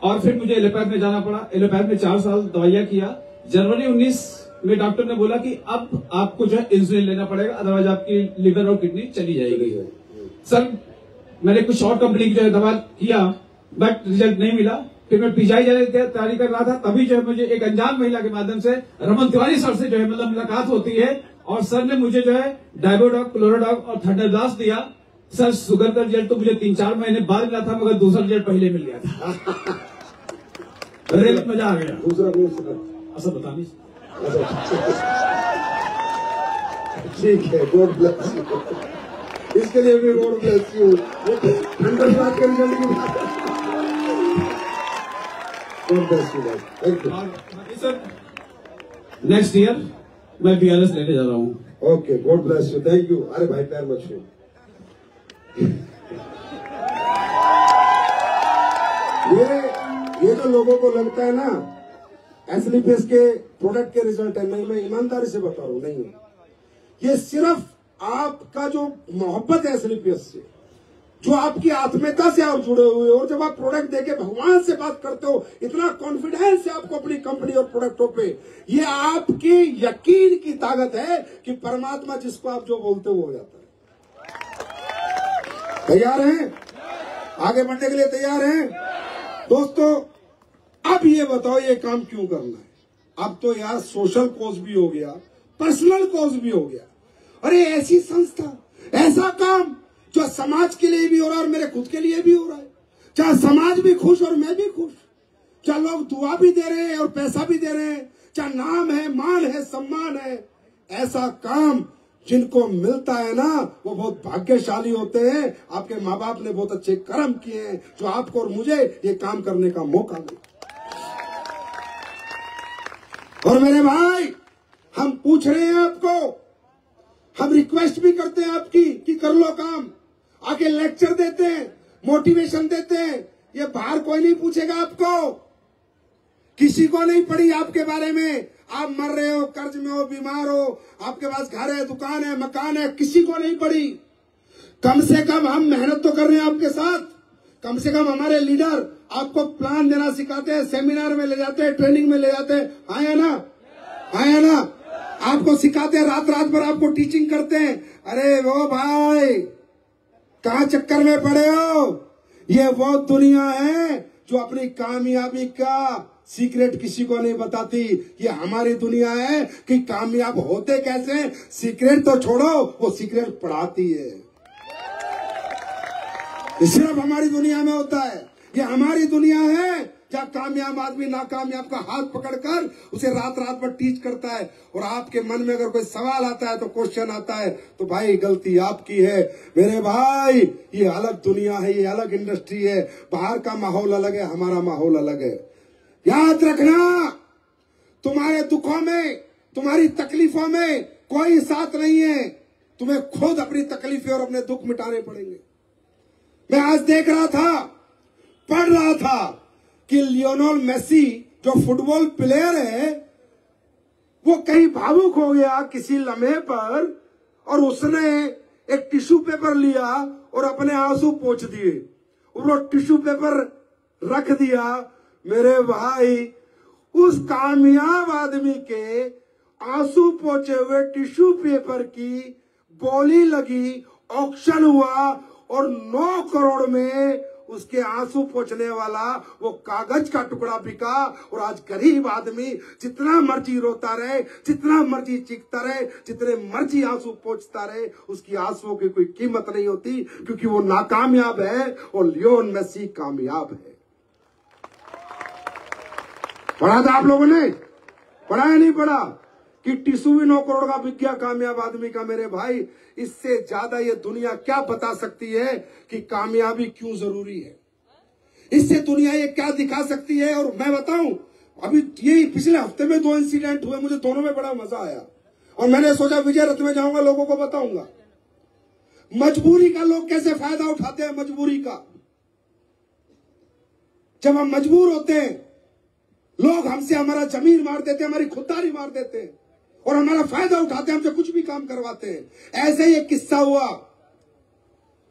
और फिर मुझे एलोपैथ में जाना पड़ा। एलोपैथ में 4 साल दवाइयां किया। जनवरी 19 में डॉक्टर ने बोला कि अब आपको जो है इंसुलिन लेना पड़ेगा, अदरवाइज आपकी लिवर और किडनी चली जाएगी। सर मैंने कुछ और कंपनी की जो है दवा किया, बट रिजल्ट नहीं मिला। फिर मैं पीजीआई जाने की तैयारी कर रहा था, तभी जो है मुझे एक अनजान महिला के माध्यम से रमन तिवारी सर से जो है मतलब मुलाकात होती है और सर ने मुझे जो है डायबोडॉक, क्लोरोडॉक और थंडरब्लास्ट दिया। सर शुगर का रिजल्ट तो मुझे 3-4 महीने बाद मिला था, मगर दूसरा रिजल्ट पहले मिल गया था। अरे मजा आ गया। दूसरा कौन सा? ऐसा बता नहीं। ठीक है, गॉड ब्लेस यू। इसके लिए भी गॉड ब्लेस यू। बात कर गॉड ब्लेस यू भाई, thank you. Sir next year मैं BRS लेने जा रहा हूँ। Okay, God bless you, thank you. अरे भाई पैर मत छू। ये जो लोगों को लगता है ना एस्लीपियस के प्रोडक्ट के रिजल्ट है, नहीं, मैं ईमानदारी से बता रहा हूं, नहीं है। ये सिर्फ आपका जो मोहब्बत है एस्लीपियस से, जो आपकी आत्मीयता से आप जुड़े हुए हो, और जब आप प्रोडक्ट देके भगवान से बात करते हो, इतना कॉन्फिडेंस है आपको अपनी कंपनी और प्रोडक्टों पे, ये आपकी यकीन की ताकत है कि परमात्मा जिसको आप जो बोलते हो जाता है। तैयार हैं? आगे बढ़ने के लिए तैयार हैं दोस्तों? अब ये बताओ ये काम क्यों करना है? अब तो यार सोशल कॉज भी हो गया, पर्सनल कॉज भी हो गया। अरे ऐसी संस्था, ऐसा काम जो समाज के लिए भी हो रहा है और मेरे खुद के लिए भी हो रहा है, चाहे समाज भी खुश और मैं भी खुश, चाहे लोग दुआ भी दे रहे हैं और पैसा भी दे रहे हैं, चाहे नाम है, मान है, सम्मान है, ऐसा काम जिनको मिलता है ना वो बहुत भाग्यशाली होते हैं। आपके माँ बाप ने बहुत अच्छे कर्म किए हैं जो आपको और मुझे ये काम करने का मौका दिया। और मेरे भाई, हम पूछ रहे हैं आपको, हम रिक्वेस्ट भी करते हैं आपकी कि कर लो काम। आके लेक्चर देते हैं, मोटिवेशन देते हैं, ये बाहर कोई नहीं पूछेगा आपको, किसी को नहीं पड़ी आपके बारे में। आप मर रहे हो, कर्ज में हो, बीमार हो, आपके पास घर है, दुकान है, मकान है, किसी को नहीं पड़ी। कम से कम हम मेहनत तो कर रहे हैं आपके साथ। कम से कम हमारे लीडर आपको प्लान देना सिखाते हैं, सेमिनार में ले जाते हैं, ट्रेनिंग में ले जाते हैं, आए ना, आए ना, आपको सिखाते हैं, रात रात भर आपको टीचिंग करते हैं। अरे वो भाई, कहाँ चक्कर में पड़े हो? ये वो दुनिया है जो अपनी कामयाबी का सीक्रेट किसी को नहीं बताती। ये हमारी दुनिया है कि कामयाब होते कैसे, सीक्रेट तो छोड़ो, वो सीक्रेट पढ़ाती है। ये सिर्फ हमारी दुनिया में होता है। ये हमारी दुनिया है जहाँ कामयाब आदमी नाकामयाब का हाथ पकड़कर उसे रात रात भर टीच करता है। और आपके मन में अगर कोई सवाल आता है, तो क्वेश्चन आता है, तो भाई गलती आपकी है। मेरे भाई, ये अलग दुनिया है, ये अलग इंडस्ट्री है। बाहर का माहौल अलग है, हमारा माहौल अलग है। याद रखना, तुम्हारे दुखों में, तुम्हारी तकलीफों में कोई साथ नहीं है। तुम्हें खुद अपनी तकलीफें और अपने दुख मिटाने पड़ेंगे। मैं आज देख रहा था, पढ़ रहा था कि लियोनेल मेसी जो फुटबॉल प्लेयर है, वो कहीं भावुक हो गया किसी लम्हे पर, और उसने एक टिश्यू पेपर लिया और अपने आंसू पोंछ दिए, वो टिश्यू पेपर रख दिया। मेरे भाई, उस कामयाब आदमी के आंसू पोंछे हुए टिश्यू पेपर की बोली लगी, ऑक्शन हुआ और 9 करोड़ में उसके आंसू पोंछने वाला वो कागज का टुकड़ा बिका। और आज गरीब आदमी जितना मर्जी रोता रहे, जितना मर्जी चीखता रहे, जितने मर्जी आंसू पोंछता रहे, उसकी आंसुओं की कोई कीमत नहीं होती, क्योंकि वो नाकामयाब है और लियोन मेसी कामयाब है। पढ़ा था आप लोगों ने? पढ़ा या नहीं पढ़ा कि टिश्यू भी 9 करोड़ का बिक गया कामयाब आदमी का। मेरे भाई, इससे ज्यादा ये दुनिया क्या बता सकती है कि कामयाबी क्यों जरूरी है? इससे दुनिया ये क्या दिखा सकती है? और मैं बताऊं, अभी ये पिछले हफ्ते में 2 इंसिडेंट हुए, मुझे दोनों में बड़ा मजा आया और मैंने सोचा विजय रथ में जाऊंगा, लोगों को बताऊंगा मजबूरी का लोग कैसे फायदा उठाते हैं। मजबूरी का, जब हम मजबूर होते हैं, लोग हमसे हमारा जमीन मार देते हैं, हमारी खुददारी मार देते हैं और हमारा फायदा उठाते हैं, हमसे कुछ भी काम करवाते हैं। ऐसे ही एक किस्सा हुआ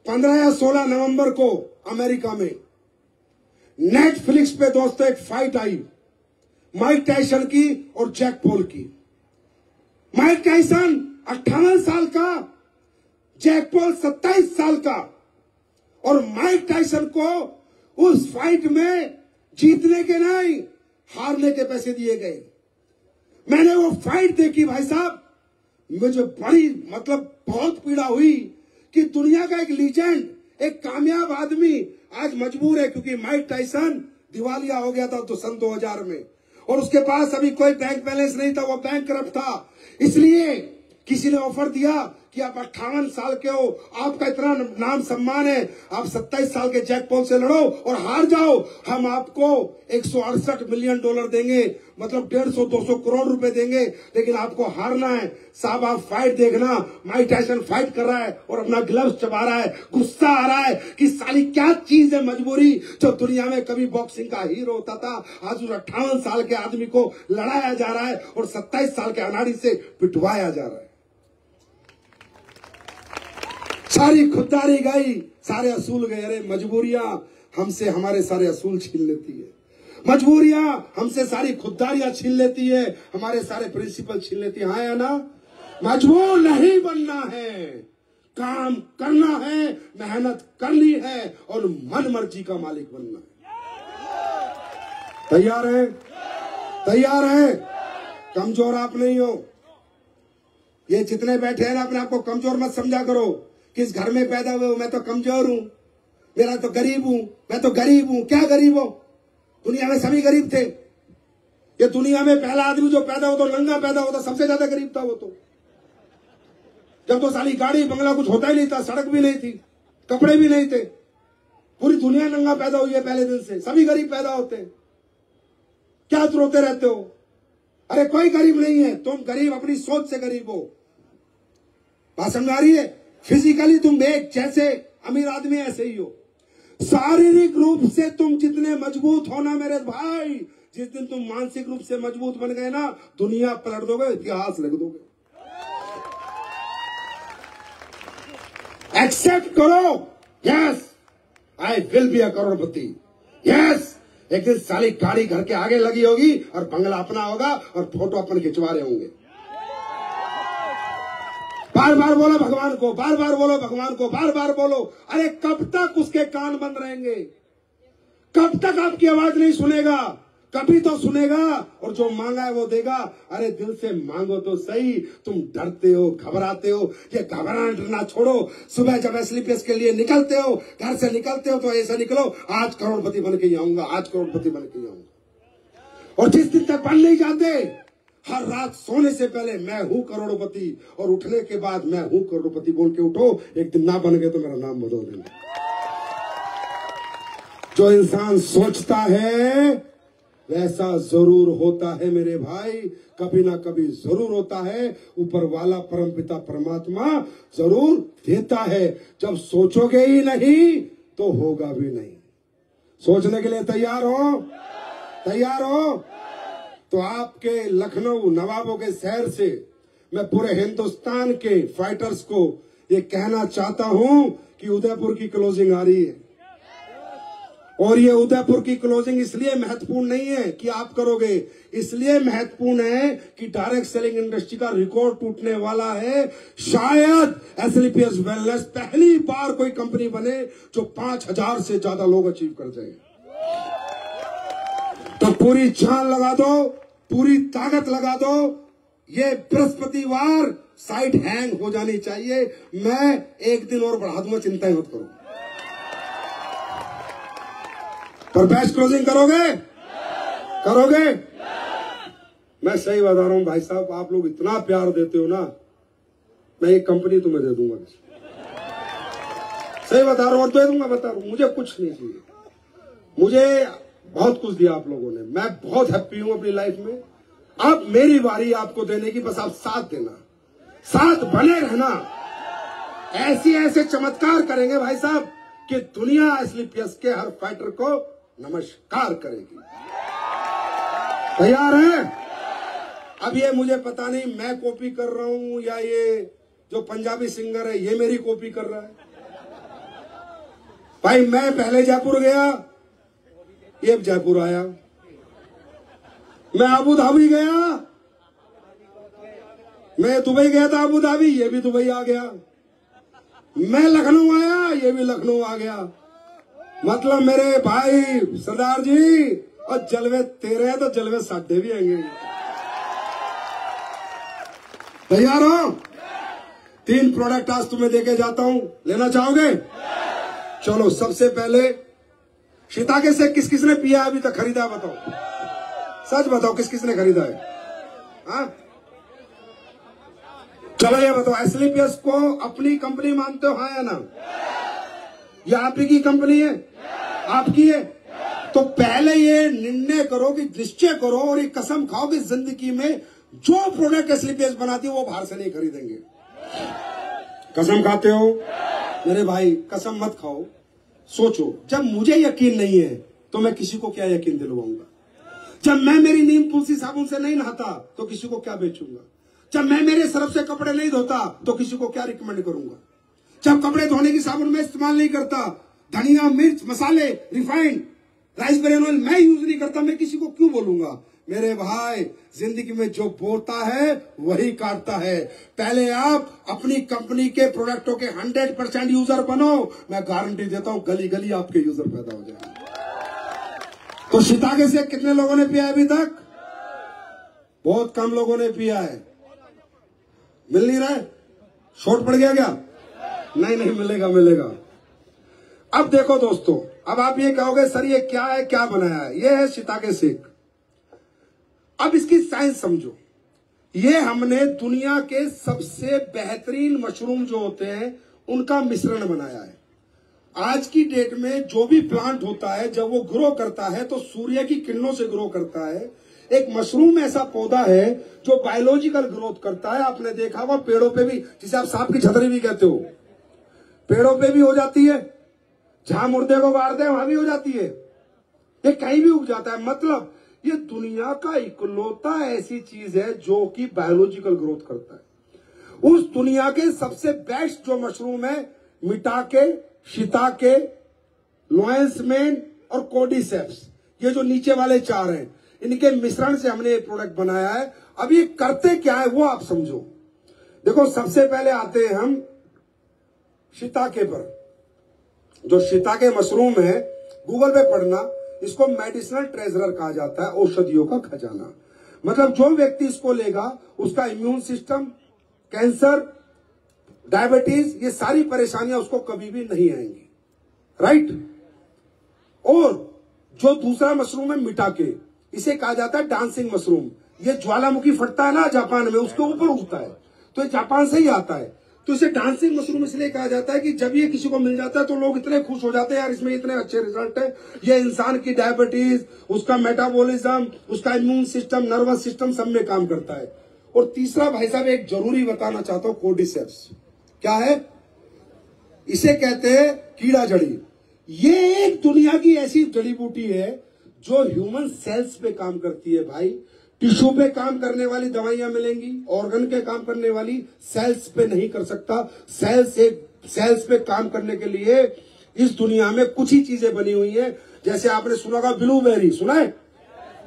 15 या 16 नवंबर को अमेरिका में। नेटफ्लिक्स पे दोस्तों एक फाइट आई, माइक टाइसन की और जैक पॉल की। माइक टाइसन 58 साल का, जैक पॉल 27 साल का। और माइक टाइसन को उस फाइट में जीतने के नहीं, हारने के पैसे दिए गए। मैंने वो फाइट देखी भाई साहब, मुझे बड़ी बहुत पीड़ा हुई कि दुनिया का एक लीजेंड, एक कामयाब आदमी आज मजबूर है, क्योंकि माइक टाइसन दिवालिया हो गया था तो सन 2000 में, और उसके पास अभी कोई बैंक बैलेंस नहीं था, वो बैंक करप्ट था। इसलिए किसी ने ऑफर दिया कि आप 58 साल के हो, आपका इतना नाम सम्मान है, आप 27 साल के जैक पॉल से लड़ो और हार जाओ, हम आपको $168 मिलियन देंगे, मतलब 150-200 करोड़ रुपए देंगे, लेकिन आपको हारना है। साहब आप फाइट देखना, माइक टाइसन फाइट कर रहा है और अपना ग्लव्स चबा रहा है, गुस्सा आ रहा है कि साली क्या चीज है मजबूरी। जो दुनिया में कभी बॉक्सिंग का हीरो होता था, आज उस 58 साल के आदमी को लड़ाया जा रहा है और 27 साल के अनाड़ी से पिटवाया जा रहा है। सारी खुददारी गई, सारे असूल गए। अरे मजबूरियां हमसे हमारे सारे असूल छीन लेती है, मजबूरियां हमसे सारी खुददारियां छीन लेती है, हमारे सारे प्रिंसिपल छीन लेती है। हाँ या ना? मजबूर नहीं बनना है, काम करना है, मेहनत करनी है और मन मर्जी का मालिक बनना है। तैयार है? तैयार है? कमजोर आप नहीं हो। ये जितने बैठे हैं ना, अपने आप को कमजोर मत समझा करो। किस घर में पैदा हुए हो, मैं तो कमजोर हूं, मेरा तो गरीब हूं, मैं तो गरीब हूं। क्या गरीब हो? दुनिया में सभी गरीब थे। ये दुनिया में पहला आदमी जो पैदा हो तो नंगा पैदा होता, सबसे ज्यादा गरीब था वो तो। जब तो साली गाड़ी बंगला कुछ होता ही नहीं था, सड़क भी नहीं थी, कपड़े भी नहीं थे, पूरी दुनिया नंगा पैदा हुई है पहले दिन से। सभी गरीब पैदा होते हैं, क्या रोते रहते हो? अरे कोई गरीब नहीं है, तुम गरीब अपनी सोच से गरीब हो। बात समझ आ रही है? फिजिकली तुम एक जैसे अमीर आदमी ऐसे ही हो, शारीरिक रूप से तुम जितने मजबूत हो ना मेरे भाई, जिस दिन तुम मानसिक रूप से मजबूत बन गए ना, दुनिया पलट दोगे, इतिहास लिख दोगे। एक्सेप्ट करो, yes I will be a Crorepati, yes. एक दिन साली गाड़ी घर के आगे लगी होगी और बंगला अपना होगा और फोटो अपन खिंचवा रहे होंगे। बार बार बोलो भगवान को, बार बार बोलो भगवान को, बार बार बोलो। अरे कब तक उसके कान बंद रहेंगे? कब तक आपकी आवाज नहीं सुनेगा? कभी तो सुनेगा और जो मांगा है वो देगा। अरे दिल से मांगो तो सही। तुम डरते हो, घबराते हो, ये घबराना छोड़ो। सुबह जब एसलीपीएस के लिए निकलते हो, घर से निकलते हो तो ऐसा निकलो, आज करोड़पति बन के ही आऊंगा, आज करोड़पति बन के ही आऊंगा। और जिस दिन तक बन नहीं जाते, हर रात सोने से पहले मैं हूं करोड़पति और उठने के बाद मैं हूं करोड़पति बोल के उठो। एक दिन ना बन गए तो मेरा नाम बदल देना। जो इंसान सोचता है वैसा जरूर होता है मेरे भाई, कभी ना कभी जरूर होता है। ऊपर वाला परमपिता परमात्मा जरूर देता है। जब सोचोगे ही नहीं तो होगा भी नहीं। सोचने के लिए तैयार हो? तैयार हो? तो आपके लखनऊ नवाबों के शहर से मैं पूरे हिंदुस्तान के फाइटर्स को ये कहना चाहता हूं कि उदयपुर की क्लोजिंग आ रही है, और ये उदयपुर की क्लोजिंग इसलिए महत्वपूर्ण नहीं है कि आप करोगे, इसलिए महत्वपूर्ण है कि डायरेक्ट सेलिंग इंडस्ट्री का रिकॉर्ड टूटने वाला है। शायद एसएलपीएस वेलनेस पहली बार कोई कंपनी बने जो 5000 से ज्यादा लोग अचीव कर जाए। तो पूरी जान लगा दो, पूरी ताकत लगा दो। ये बृहस्पतिवार साइट हैंग हो जानी चाहिए। मैं एक दिन और बढ़ा दूंगा, चिंता मत करो। पर बैच क्लोजिंग करोगे? करोगे? मैं सही बता रहा हूं भाई साहब, आप लोग इतना प्यार देते हो ना, मैं एक कंपनी तुम्हें दे दूंगा। सही बता रहा हूं, और दे दूंगा, बता रहा हूं। मुझे कुछ नहीं चाहिए, मुझे बहुत कुछ दिया आप लोगों ने। मैं बहुत हैप्पी हूं अपनी लाइफ में। अब मेरी बारी आपको देने की, बस आप साथ देना, साथ बने रहना। ऐसे चमत्कार करेंगे भाई साहब कि दुनिया एसएलपीएस के हर फाइटर को नमस्कार करेगी। तैयार है? अब ये मुझे पता नहीं मैं कॉपी कर रहा हूं या ये जो पंजाबी सिंगर है ये मेरी कॉपी कर रहा है। भाई मैं पहले जयपुर गया, ये जयपुर आया। मैं अबू धाबी गया, मैं दुबई गया था अबू धाबी, ये भी दुबई आ गया। मैं लखनऊ आया, ये भी लखनऊ आ गया। मतलब मेरे भाई सरदार जी, और जलवे तेरे हैं तो जलवे साढ़े भी आएंगे। तैयार हो? 3 प्रोडक्ट आज तुम्हें देके जाता हूं, लेना चाहोगे? चलो, सबसे पहले शिताके से किस किसने पिया अभी तक, खरीदा? बताओ, सच बताओ, किस किसने खरीदा है? हाँ, चलो ये बताओ, एसएलपीएस को अपनी कंपनी मानते हो, हाँ या ना? ये आप ही की कंपनी है, आपकी है। तो पहले ये निर्णय करो कि निश्चय करो और ये कसम खाओ कि जिंदगी में जो प्रोडक्ट एसएलपीएस बनाती है वो बाहर से नहीं खरीदेंगे। कसम खाते हो? मेरे भाई कसम मत खाओ, सोचो। जब मुझे यकीन नहीं है तो मैं किसी को क्या यकीन दिलवाऊंगा? जब मैं मेरी नीम तुलसी साबुन से नहीं नहाता तो किसी को क्या बेचूंगा? जब मैं मेरे सरफ से कपड़े नहीं धोता तो किसी को क्या रिकमेंड करूंगा? जब कपड़े धोने की साबुन में इस्तेमाल नहीं करता, धनिया, मिर्च, मसाले, रिफाइंड, राइस ब्रेन ऑयल मैं यूज नहीं करता, मैं किसी को क्यों बोलूंगा? मेरे भाई, जिंदगी में जो बोता है वही काटता है। पहले आप अपनी कंपनी के प्रोडक्टों के 100% यूजर बनो। मैं गारंटी देता हूं गली गली आपके यूजर पैदा हो जाएंगे। तो शिताके से कितने लोगों ने पिया अभी तक? बहुत कम लोगों ने पिया है। मिल नहीं रहा है? शॉर्ट पड़ गया क्या? नहीं मिलेगा, मिलेगा। अब देखो दोस्तों, अब आप ये कहोगे सर ये क्या है, क्या बनाया है? ये है शिताके शेक। अब इसकी साइंस समझो। ये हमने दुनिया के सबसे बेहतरीन मशरूम जो होते हैं उनका मिश्रण बनाया है। आज की डेट में जो भी प्लांट होता है जब वो ग्रो करता है तो सूर्य की किरणों से ग्रो करता है। एक मशरूम ऐसा पौधा है जो बायोलॉजिकल ग्रोथ करता है। आपने देखा होगा पेड़ों पे भी, जिसे आप सांप की छतरी भी कहते हो, पेड़ों पे भी हो जाती है। जहां मुर्दे को गाड़ दे वहां भी हो जाती है। ये कहीं भी उग जाता है। मतलब ये दुनिया का इकलौता ऐसी चीज है जो कि बायोलॉजिकल ग्रोथ करता है। उस दुनिया के सबसे बेस्ट जो मशरूम है, मिटाके, शिताके, लॉयंसमेन और कोडिसेप्स, ये जो नीचे वाले 4 हैं, इनके मिश्रण से हमने ये प्रोडक्ट बनाया है। अब ये करते क्या है वो आप समझो। देखो, सबसे पहले आते हैं हम शिताके पर। जो शिताके मशरूम है, गूगल पे पढ़ना, इसको मेडिसिनल ट्रेजरर कहा जाता है, औषधियों का खजाना। मतलब जो व्यक्ति इसको लेगा उसका इम्यून सिस्टम, कैंसर, डायबिटीज, ये सारी परेशानियां उसको कभी भी नहीं आएंगी। राइट? और जो दूसरा मशरूम है मिटाके, इसे कहा जाता है डांसिंग मशरूम। ये ज्वालामुखी फटता है ना जापान में, उसके ऊपर उगता है, तो ये जापान से ही आता है। तो इसे डांसिंग मशरूम इसलिए कहा जाता है कि जब ये किसी को मिल जाता है तो लोग इतने खुश हो जाते हैं, यार इसमें इतने अच्छे रिजल्ट है। ये इंसान की डायबिटीज, उसका मेटाबॉलिज्म, उसका इम्यून सिस्टम, नर्वस सिस्टम सब में काम करता है। और तीसरा भाई साहब एक जरूरी बताना चाहता हूं, कोर्डिसेप्स क्या है? इसे कहते हैं कीड़ा जड़ी। ये एक दुनिया की ऐसी जड़ी बूटी है जो ह्यूमन सेल्स पे काम करती है भाई। टिश्यू पे काम करने वाली दवाइयां मिलेंगी, ऑर्गन के काम करने वाली, सेल्स पे नहीं कर सकता। सेल्स पे काम करने के लिए इस दुनिया में कुछ ही चीजें बनी हुई हैं। जैसे आपने सुना होगा ब्लूबेरी, सुना है?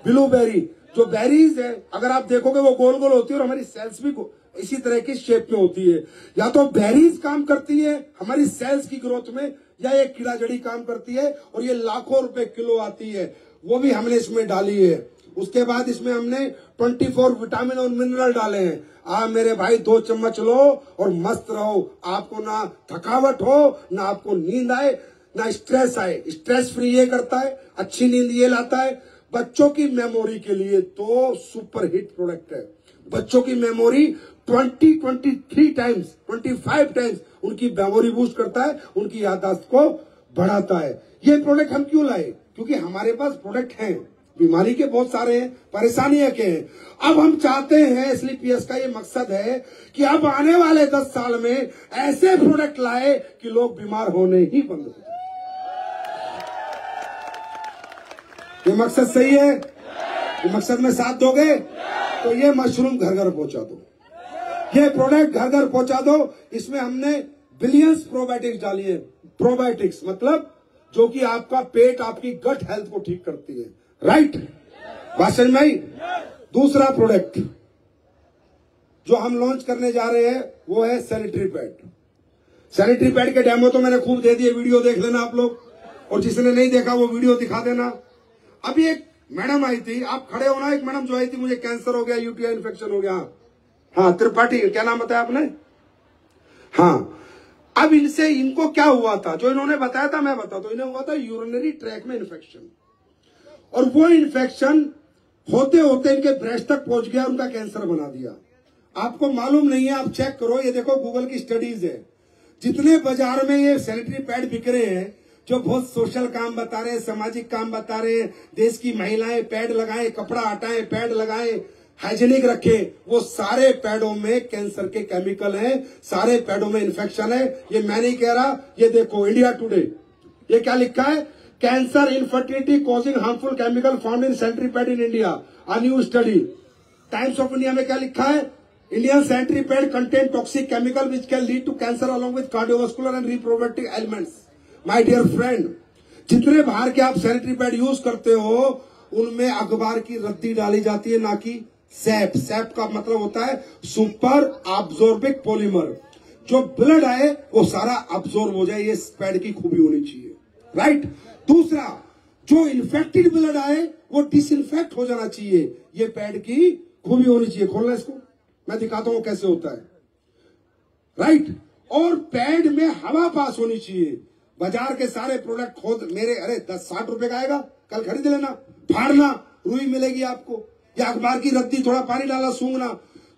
ब्लूबेरी जो बेरीज है, अगर आप देखोगे वो गोल गोल होती है और हमारी सेल्स भी इसी तरह की शेप में होती है। या तो बेरीज काम करती है हमारी सेल्स की ग्रोथ में, या ये कीड़ा जड़ी काम करती है और ये लाखों रुपए किलो आती है, वो भी हमने इसमें डाली है। उसके बाद इसमें हमने 24 विटामिन और मिनरल डाले हैं। आप मेरे भाई 2 चम्मच लो और मस्त रहो। आपको ना थकावट हो, ना आपको नींद आए, ना स्ट्रेस आए। स्ट्रेस फ्री ये करता है, अच्छी नींद ये लाता है। बच्चों की मेमोरी के लिए तो सुपर हिट प्रोडक्ट है। बच्चों की मेमोरी 23 टाइम्स 25 टाइम्स उनकी मेमोरी बूस्ट करता है, उनकी याददाश्त को बढ़ाता है। ये प्रोडक्ट हम क्यों लाए? क्योंकि हमारे पास प्रोडक्ट हैं, बीमारी के बहुत सारे हैं, परेशानियां के हैं। अब हम चाहते हैं, इसलिए पीएस का ये मकसद है कि अब आने वाले 10 साल में ऐसे प्रोडक्ट लाए कि लोग बीमार होने ही बंद हो जाए। ये मकसद सही है? ये मकसद में साथ दोगे तो ये मशरूम घर घर पहुंचा दो, ये प्रोडक्ट घर घर पहुंचा दो। इसमें हमने बिलियंस प्रोबायोटिक्स डाली है। प्रोबायोटिक्स मतलब जो कि आपका पेट, आपकी गट हेल्थ को ठीक करती है। राइट, बात समझ में आई? दूसरा प्रोडक्ट जो हम लॉन्च करने जा रहे हैं वो है सैनिटरी पैड। सैनिटरी पैड के डेमो तो मैंने खूब दे दिए, वीडियो देख लेना आप लोग, और जिसने नहीं देखा वो वीडियो दिखा देना। अभी एक मैडम आई थी, आप खड़े होना, एक मैडम जो आई थी, मुझे कैंसर हो गया, यूटीआई इन्फेक्शन हो गया। हाँ, त्रिपाठी, क्या नाम बताया आपने? हाँ, अब इनको क्या हुआ था, जो इन्होंने बताया था मैं बताता हूं। इन्हें हुआ था यूरिनरी ट्रैक में इन्फेक्शन, और वो इन्फेक्शन होते होते इनके ब्रेस्ट तक पहुंच गया, उनका कैंसर बना दिया। आपको मालूम नहीं है, आप चेक करो, ये देखो गूगल की स्टडीज है। जितने बाजार में ये सैनिटरी पैड बिक रहे हैं, जो बहुत सोशल काम बता रहे हैं, सामाजिक काम बता रहे हैं, देश की महिलाएं पैड लगाएं, कपड़ा हटाएं, पैड लगाएं, हाइजीनिक रखें, वो सारे पैडों में कैंसर के केमिकल हैं, सारे पैडों में इन्फेक्शन है। ये मैं नहीं कह रहा, ये देखो इंडिया टुडे, ये क्या लिखा है? Cancer infertility causing harmful chemical found in sanitary pad in India, a new study. Times of India में क्या लिखा है? Indian sanitary pad contain toxic chemical which can lead to cancer along with cardiovascular and reproductive elements. My dear friend, जितने बाहर के आप sanitary pad use करते हो उनमें अखबार की रद्दी डाली जाती है, ना कि सैप। सैप का मतलब होता है सुपर अब्जॉर्बिक पॉलीमर। जो ब्लड आए वो सारा अब्जॉर्ब हो जाए, ये पैड की खूबी होनी चाहिए। राइट। दूसरा, जो इन्फेक्टेड ब्लड आए वो डिसइंफेक्ट हो जाना चाहिए, ये पैड की खूबी होनी चाहिए। खोलना इसको, मैं दिखाता हूं कैसे होता है। राइट। और पैड में हवा पास होनी चाहिए। बाजार के सारे प्रोडक्ट खोद मेरे, अरे 10-60 रुपए का आएगा, कल खरीद लेना, फाड़ना, रुई मिलेगी आपको, या अखबार की रद्दी, थोड़ा पानी डाला, सूंघना।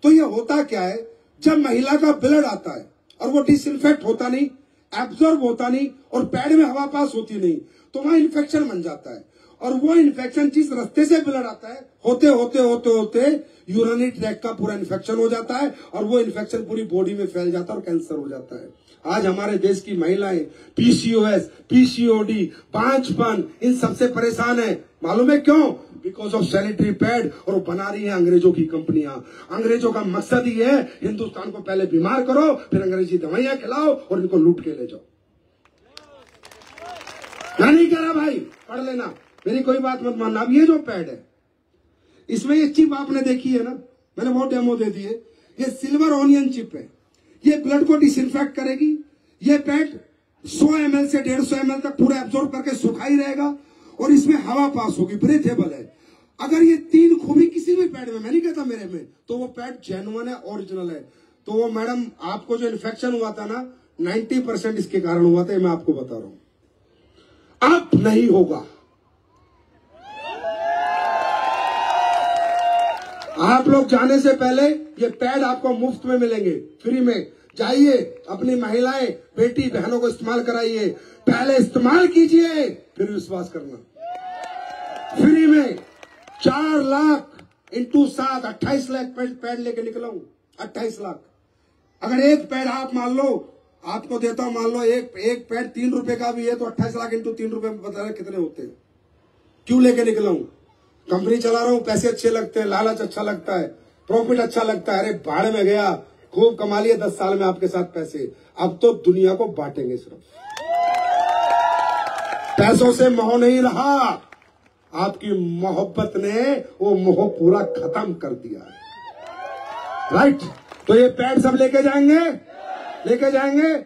तो ये होता क्या है, जब महिला का ब्लड आता है और वो डिसइंफेक्ट होता नहीं, एब्जॉर्ब होता नहीं, और पैड में हवा पास होती नहीं, तो वहां इन्फेक्शन बन जाता है। और वो इन्फेक्शन जिस रास्ते से ब्लड आता है, होते होते होते होते यूरिनरी ट्रैक्ट का पूरा इन्फेक्शन हो जाता है, और वो इन्फेक्शन पूरी बॉडी में फैल जाता है और कैंसर हो जाता है। आज हमारे देश की महिलाएं पीसीओएस, पीसीओडी, पांचपन, इन सबसे परेशान है। मालूम है क्यों? Because of sanitary pad. और वो बना रही है अंग्रेजों की कंपनियां। अंग्रेजों का मकसद ही है हिंदुस्तान को पहले बीमार करो, फिर अंग्रेजी दवाइयां खिलाओ और इनको लूट के ले जाओ। मैं नहीं कह रहा भाई, पढ़ लेना, मेरी कोई बात मत मानना। अब ये जो पैड है, इसमें ये चिप आपने देखी है ना, मैंने बहुत डेमो दे दी है। ये सिल्वर ऑनियन चिप है, ये ब्लड को डिसइंफेक्ट करेगी। ये पैड 100 ml से 150 ml तक पूरा एब्जॉर्ब करके सुखा ही रहेगा, और इसमें हवा पास होगी, ब्रीथेबल है। अगर ये 3 खूबी किसी भी पैड में, मैं नहीं कहता मेरे में, तो वो पैड जेन्युइन है, ओरिजिनल है। तो वो मैडम, आपको जो इन्फेक्शन हुआ था ना, 90% इसके कारण हुआ था, मैं आपको बता रहा हूं। अब नहीं होगा। आप लोग जाने से पहले ये पैड आपको मुफ्त में मिलेंगे, फ्री में। जाइए, अपनी महिलाएं, बेटी बहनों को इस्तेमाल कराइए। पहले इस्तेमाल कीजिए, फिर विश्वास करना। फ्री में 4 लाख इंटू 7, 28 लाख पैड लेके निकला हूं। 28 लाख। अगर एक पैड आप मान लो, आपको देता हूं, मान लो एक पैड 3 रुपए का भी है, तो 28 लाख इंटू 3 रुपए बता रहे कितने होते हैं। क्यों लेके निकला हूं? कंपनी चला रहा हूं, पैसे अच्छे लगते हैं, लालच अच्छा लगता है, प्रॉफिट अच्छा लगता है, अरे भाड़ में गया, खूब कमा लिए 10 साल में आपके साथ पैसे, अब तो दुनिया को बांटेंगे। सिर्फ पैसों से मोह नहीं रहा, आपकी मोहब्बत ने वो मोह पूरा खत्म कर दिया है। राइट, तो ये पैड सब लेके जाएंगे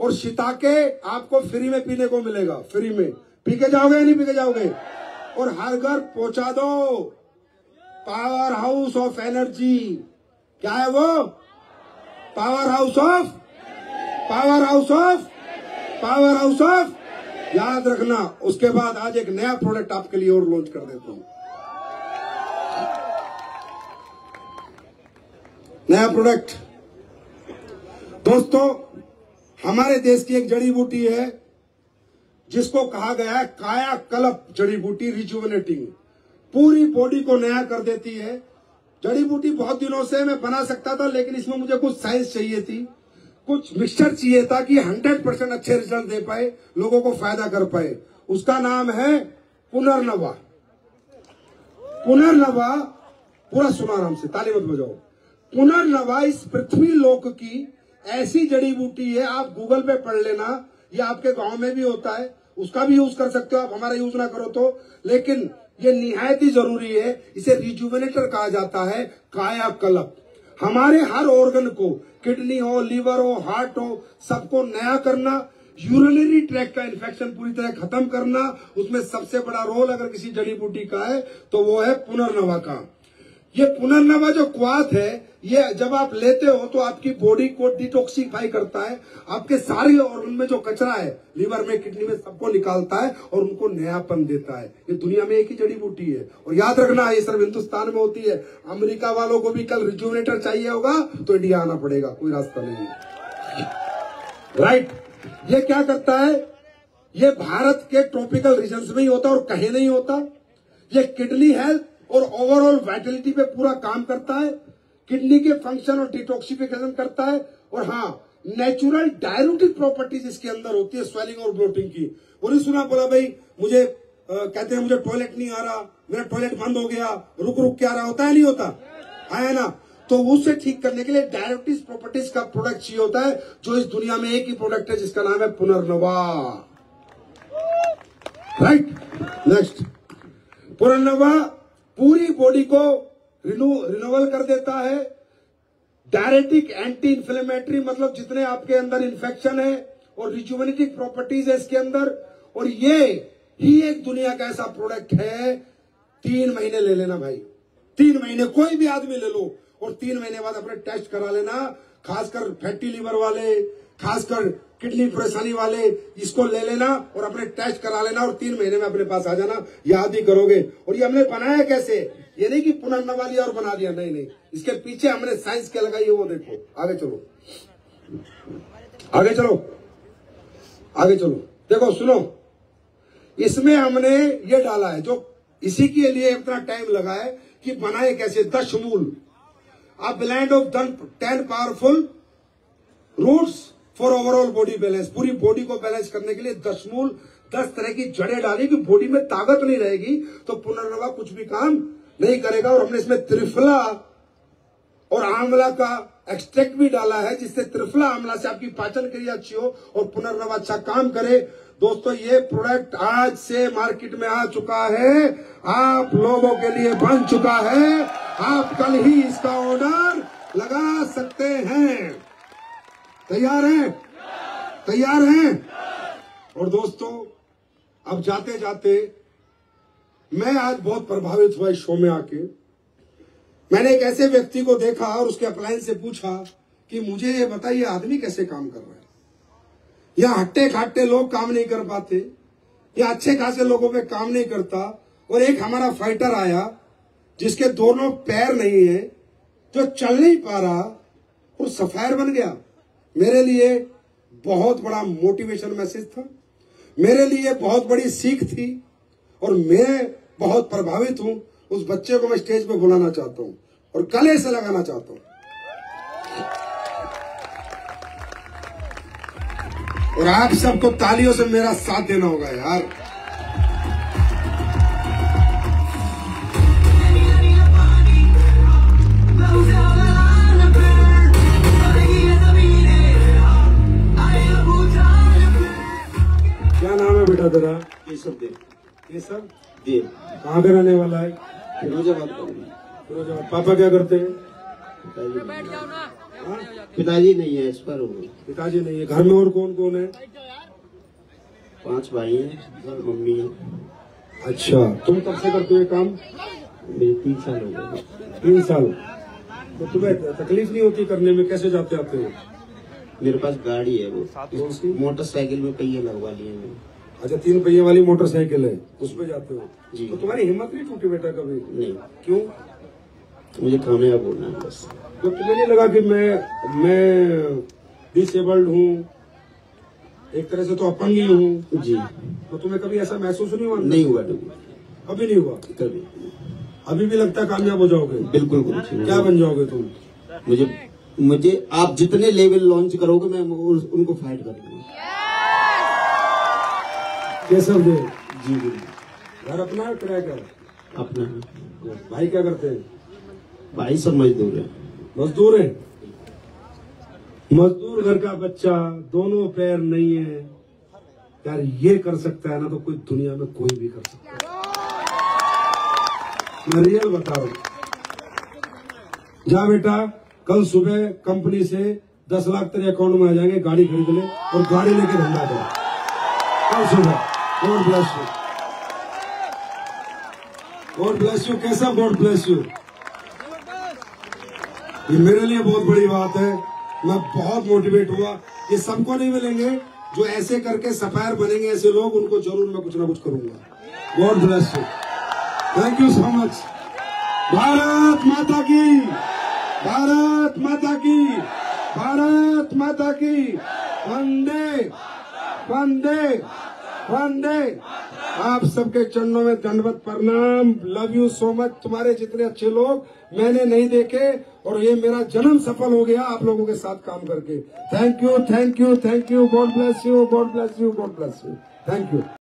और शिताके आपको फ्री में पीने को मिलेगा, फ्री में। पी के जाओगे या नहीं पी के जाओगे? और हर घर पहुंचा दो। पावर हाउस ऑफ एनर्जी, क्या है वो? पावर हाउस ऑफ, याद रखना। उसके बाद आज एक नया प्रोडक्ट आपके लिए और लॉन्च कर देता हूं। नया प्रोडक्ट दोस्तों, हमारे देश की एक जड़ी बूटी है जिसको कहा गया है कायाकल्प जड़ी बूटी, रिजुवेनेटिंग, पूरी बॉडी को नया कर देती है। जड़ी बूटी बहुत दिनों से मैं बना सकता था, लेकिन इसमें मुझे कुछ साइंस चाहिए थी, कुछ मिक्सचर चाहिए था कि 100% अच्छे रिजल्ट दे पाए, लोगों को फायदा कर पाए। उसका नाम है पुनर्नवा। पूरा सुना आराम से, ताली मत बजाओ। पुनर्नवा इस पृथ्वी लोक की ऐसी जड़ी बूटी है, आप गूगल पे पढ़ लेना, ये आपके गांव में भी होता है, उसका भी यूज कर सकते हो आप, हमारा यूज ना करो तो, लेकिन ये निहायत ही जरूरी है। इसे रिजुवेनेटर कहा जाता है, कायाकल्प। हमारे हर ऑर्गन को, किडनी हो, लीवर हो, हार्ट हो, सबको नया करना, यूरिनरी ट्रैक का इन्फेक्शन पूरी तरह खत्म करना, उसमें सबसे बड़ा रोल अगर किसी जड़ी बूटी का है तो वो है पुनर्नवा का। ये पुनर्नवा जो क्वाथ है, ये जब आप लेते हो तो आपकी बॉडी को डिटॉक्सिफाई करता है, आपके सारे ऑर्गन में जो कचरा है, लीवर में, किडनी में, सबको निकालता है और उनको नयापन देता है। ये दुनिया में एक ही जड़ी बूटी है। और याद रखना, ये सिर्फ हिंदुस्तान में होती है। अमेरिका वालों को भी कल रिजुवेनेटर चाहिए होगा तो इंडिया आना पड़ेगा, कोई रास्ता नहीं है। राइट, ये क्या करता है? ये भारत के ट्रॉपिकल रीजन्स में ही होता है और कहीं नहीं होता। ये किडनी हेल्थ और ओवरऑल वाइटलिटी पे पूरा काम करता है, किडनी के फंक्शन और डिटॉक्सिफिकेशन करता है। और हाँ, नेचुरल डाययूरेटिक प्रॉपर्टीज इसके अंदर होती है, स्वेलिंग और ब्लोटिंग की। वो नहीं सुना, बोला भाई मुझे कहते हैं मुझे टॉयलेट नहीं आ रहा, मेरा टॉयलेट बंद हो गया, रुक के आ रहा, होता है नहीं होता है ना? तो उसे ठीक करने के लिए डाययूरेटिक प्रॉपर्टीज का प्रोडक्ट चाहिए होता है, जो इस दुनिया में एक ही प्रोडक्ट है जिसका नाम है पुनर्नवा। राइट, नेक्स्ट, पुनर्नवा पूरी बॉडी को रिन्यूअल कर देता है। डायरेटिक एंटी इंफ्लेमेटरी, मतलब जितने आपके अंदर इन्फेक्शन है, और रिजुवेनेटिक प्रॉपर्टीज है इसके अंदर। और ये ही एक दुनिया का ऐसा प्रोडक्ट है, 3 महीने ले लेना भाई, 3 महीने, कोई भी आदमी ले लो, और 3 महीने बाद अपने टेस्ट करा लेना। खासकर फैटी लिवर वाले, खासकर किडनी परेशानी वाले, इसको ले लेना और अपने टेस्ट करा लेना, और 3 महीने में अपने पास आ जाना, याद ही करोगे। और ये हमने बनाया कैसे? ये नहीं कि पुनर्नवा लिया और बना दिया, नहीं, इसके पीछे हमने साइंस क्या लगाई है वो देखो। आगे चलो, देखो, सुनो, इसमें हमने ये डाला है, जो इसी के लिए इतना टाइम लगा है कि बनाए कैसे। 10 मूल, a blend of 10 powerful roots for overall body balance. पूरी बॉडी को बैलेंस करने के लिए 10 मूल, 10 तरह की जड़ें डाली कि बॉडी में ताकत नहीं रहेगी तो पुनर्नवा कुछ भी काम नहीं करेगा। और हमने इसमें त्रिफला और आंवला का एक्सट्रैक्ट भी डाला है, जिससे त्रिफला आंवला से आपकी पाचन क्रिया अच्छी हो और पुनर्नवा अच्छा काम करे। दोस्तों, ये प्रोडक्ट आज से मार्केट में आ चुका है, आप लोगों के लिए बन चुका है, आप कल ही इसका ऑर्डर लगा सकते हैं। तैयार हैं? और दोस्तों, अब जाते जाते मैं आज बहुत प्रभावित हुआ इस शो में आके। मैंने एक ऐसे व्यक्ति को देखा और उसके अप्लायंस से पूछा कि मुझे ये बताइए, आदमी कैसे काम कर रहा है? यहाँ हट्टे खाट्टे लोग काम नहीं कर पाते, या अच्छे खासे लोगों पे काम नहीं करता। और एक हमारा फाइटर आया जिसके दोनों पैर नहीं है, जो चल नहीं पा रहा और सफायर बन गया। मेरे लिए बहुत बड़ा मोटिवेशन मैसेज था, मेरे लिए बहुत बड़ी सीख थी, और मैं बहुत प्रभावित हूं। उस बच्चे को मैं स्टेज पे बुलाना चाहता हूं और गले से लगाना चाहता हूं। और आप सबको तालियों से मेरा साथ देना होगा यार। केशव देव। केशव देव कहाँ का रहने वाला है? फिरोजाबाद का हूँ। फिरोजाबाद। पापा क्या करते हैं? पिताजी नहीं है, इस पर हूँ। पिताजी नहीं है। घर में और कौन कौन है? 5 भाई हैं और मम्मी है। अच्छा, तुम कब से करते हो ये काम? मेरे 3 साल हो गए। 3 साल। तो तुम्हें तकलीफ नहीं होती करने में? कैसे जाते आते हो? मेरे पास गाड़ी है, वो मोटरसाइकिल में पहिए लगवा लिए मैंने। अच्छा, 3 पहिए वाली मोटरसाइकिल है, उसमें जाते हो जी। तो तुम्हारी हिम्मत नहीं टूटी बेटा कभी? नहीं। क्यों? मुझे कामयाब होना है बस। तो तुम्हें नहीं लगा कि मैं डिसेबल्ड हूँ, एक तरह से तो अपंग ही हूँ जी? तो तुम्हें कभी ऐसा महसूस नहीं हुआ? नहीं हुआ कभी नहीं हुआ? कभी। अभी भी लगता है कामयाब हो जाओगे? बिल्कुल गुरुजी। क्या बन जाओगे तुम? मुझे आप जितने लेवल लॉन्च करोगे मैं उनको फाइट करूंगा। केशव देव जी गुरुजी। घर अपना है किराया का? अपना है। भाई क्या करते हैं? भाई सब मजदूर है। मजदूर है। मजदूर घर का बच्चा, दोनों पैर नहीं है यार, ये कर सकता है ना तो कोई दुनिया में कोई भी कर सकता है। मैं रियल बता रहा हूं। जा बेटा, कल सुबह कंपनी से 10 लाख तेरे अकाउंट में आ जाएंगे, गाड़ी खरीद ले और गाड़ी लेके धंधा कर कल सुबह। God bless you, God bless you. कैसा गॉड ब्लेस यू? ये मेरे लिए बहुत बड़ी बात है। मैं बहुत मोटिवेट हुआ। ये सबको नहीं मिलेंगे जो ऐसे करके सफायर बनेंगे, ऐसे लोग, उनको जरूर मैं कुछ ना कुछ करूंगा। God bless you, thank you so much. Bharat माता की, भारत माता की, भारत माता की। वंदे वंदे वंदे। आप सबके चरणों में दंडवत प्रणाम। Love you so much. तुम्हारे जितने अच्छे लोग मैंने नहीं देखे और ये मेरा जन्म सफल हो गया आप लोगों के साथ काम करके। Thank you, thank you, thank you. God bless you, God bless you, God bless you. Thank you.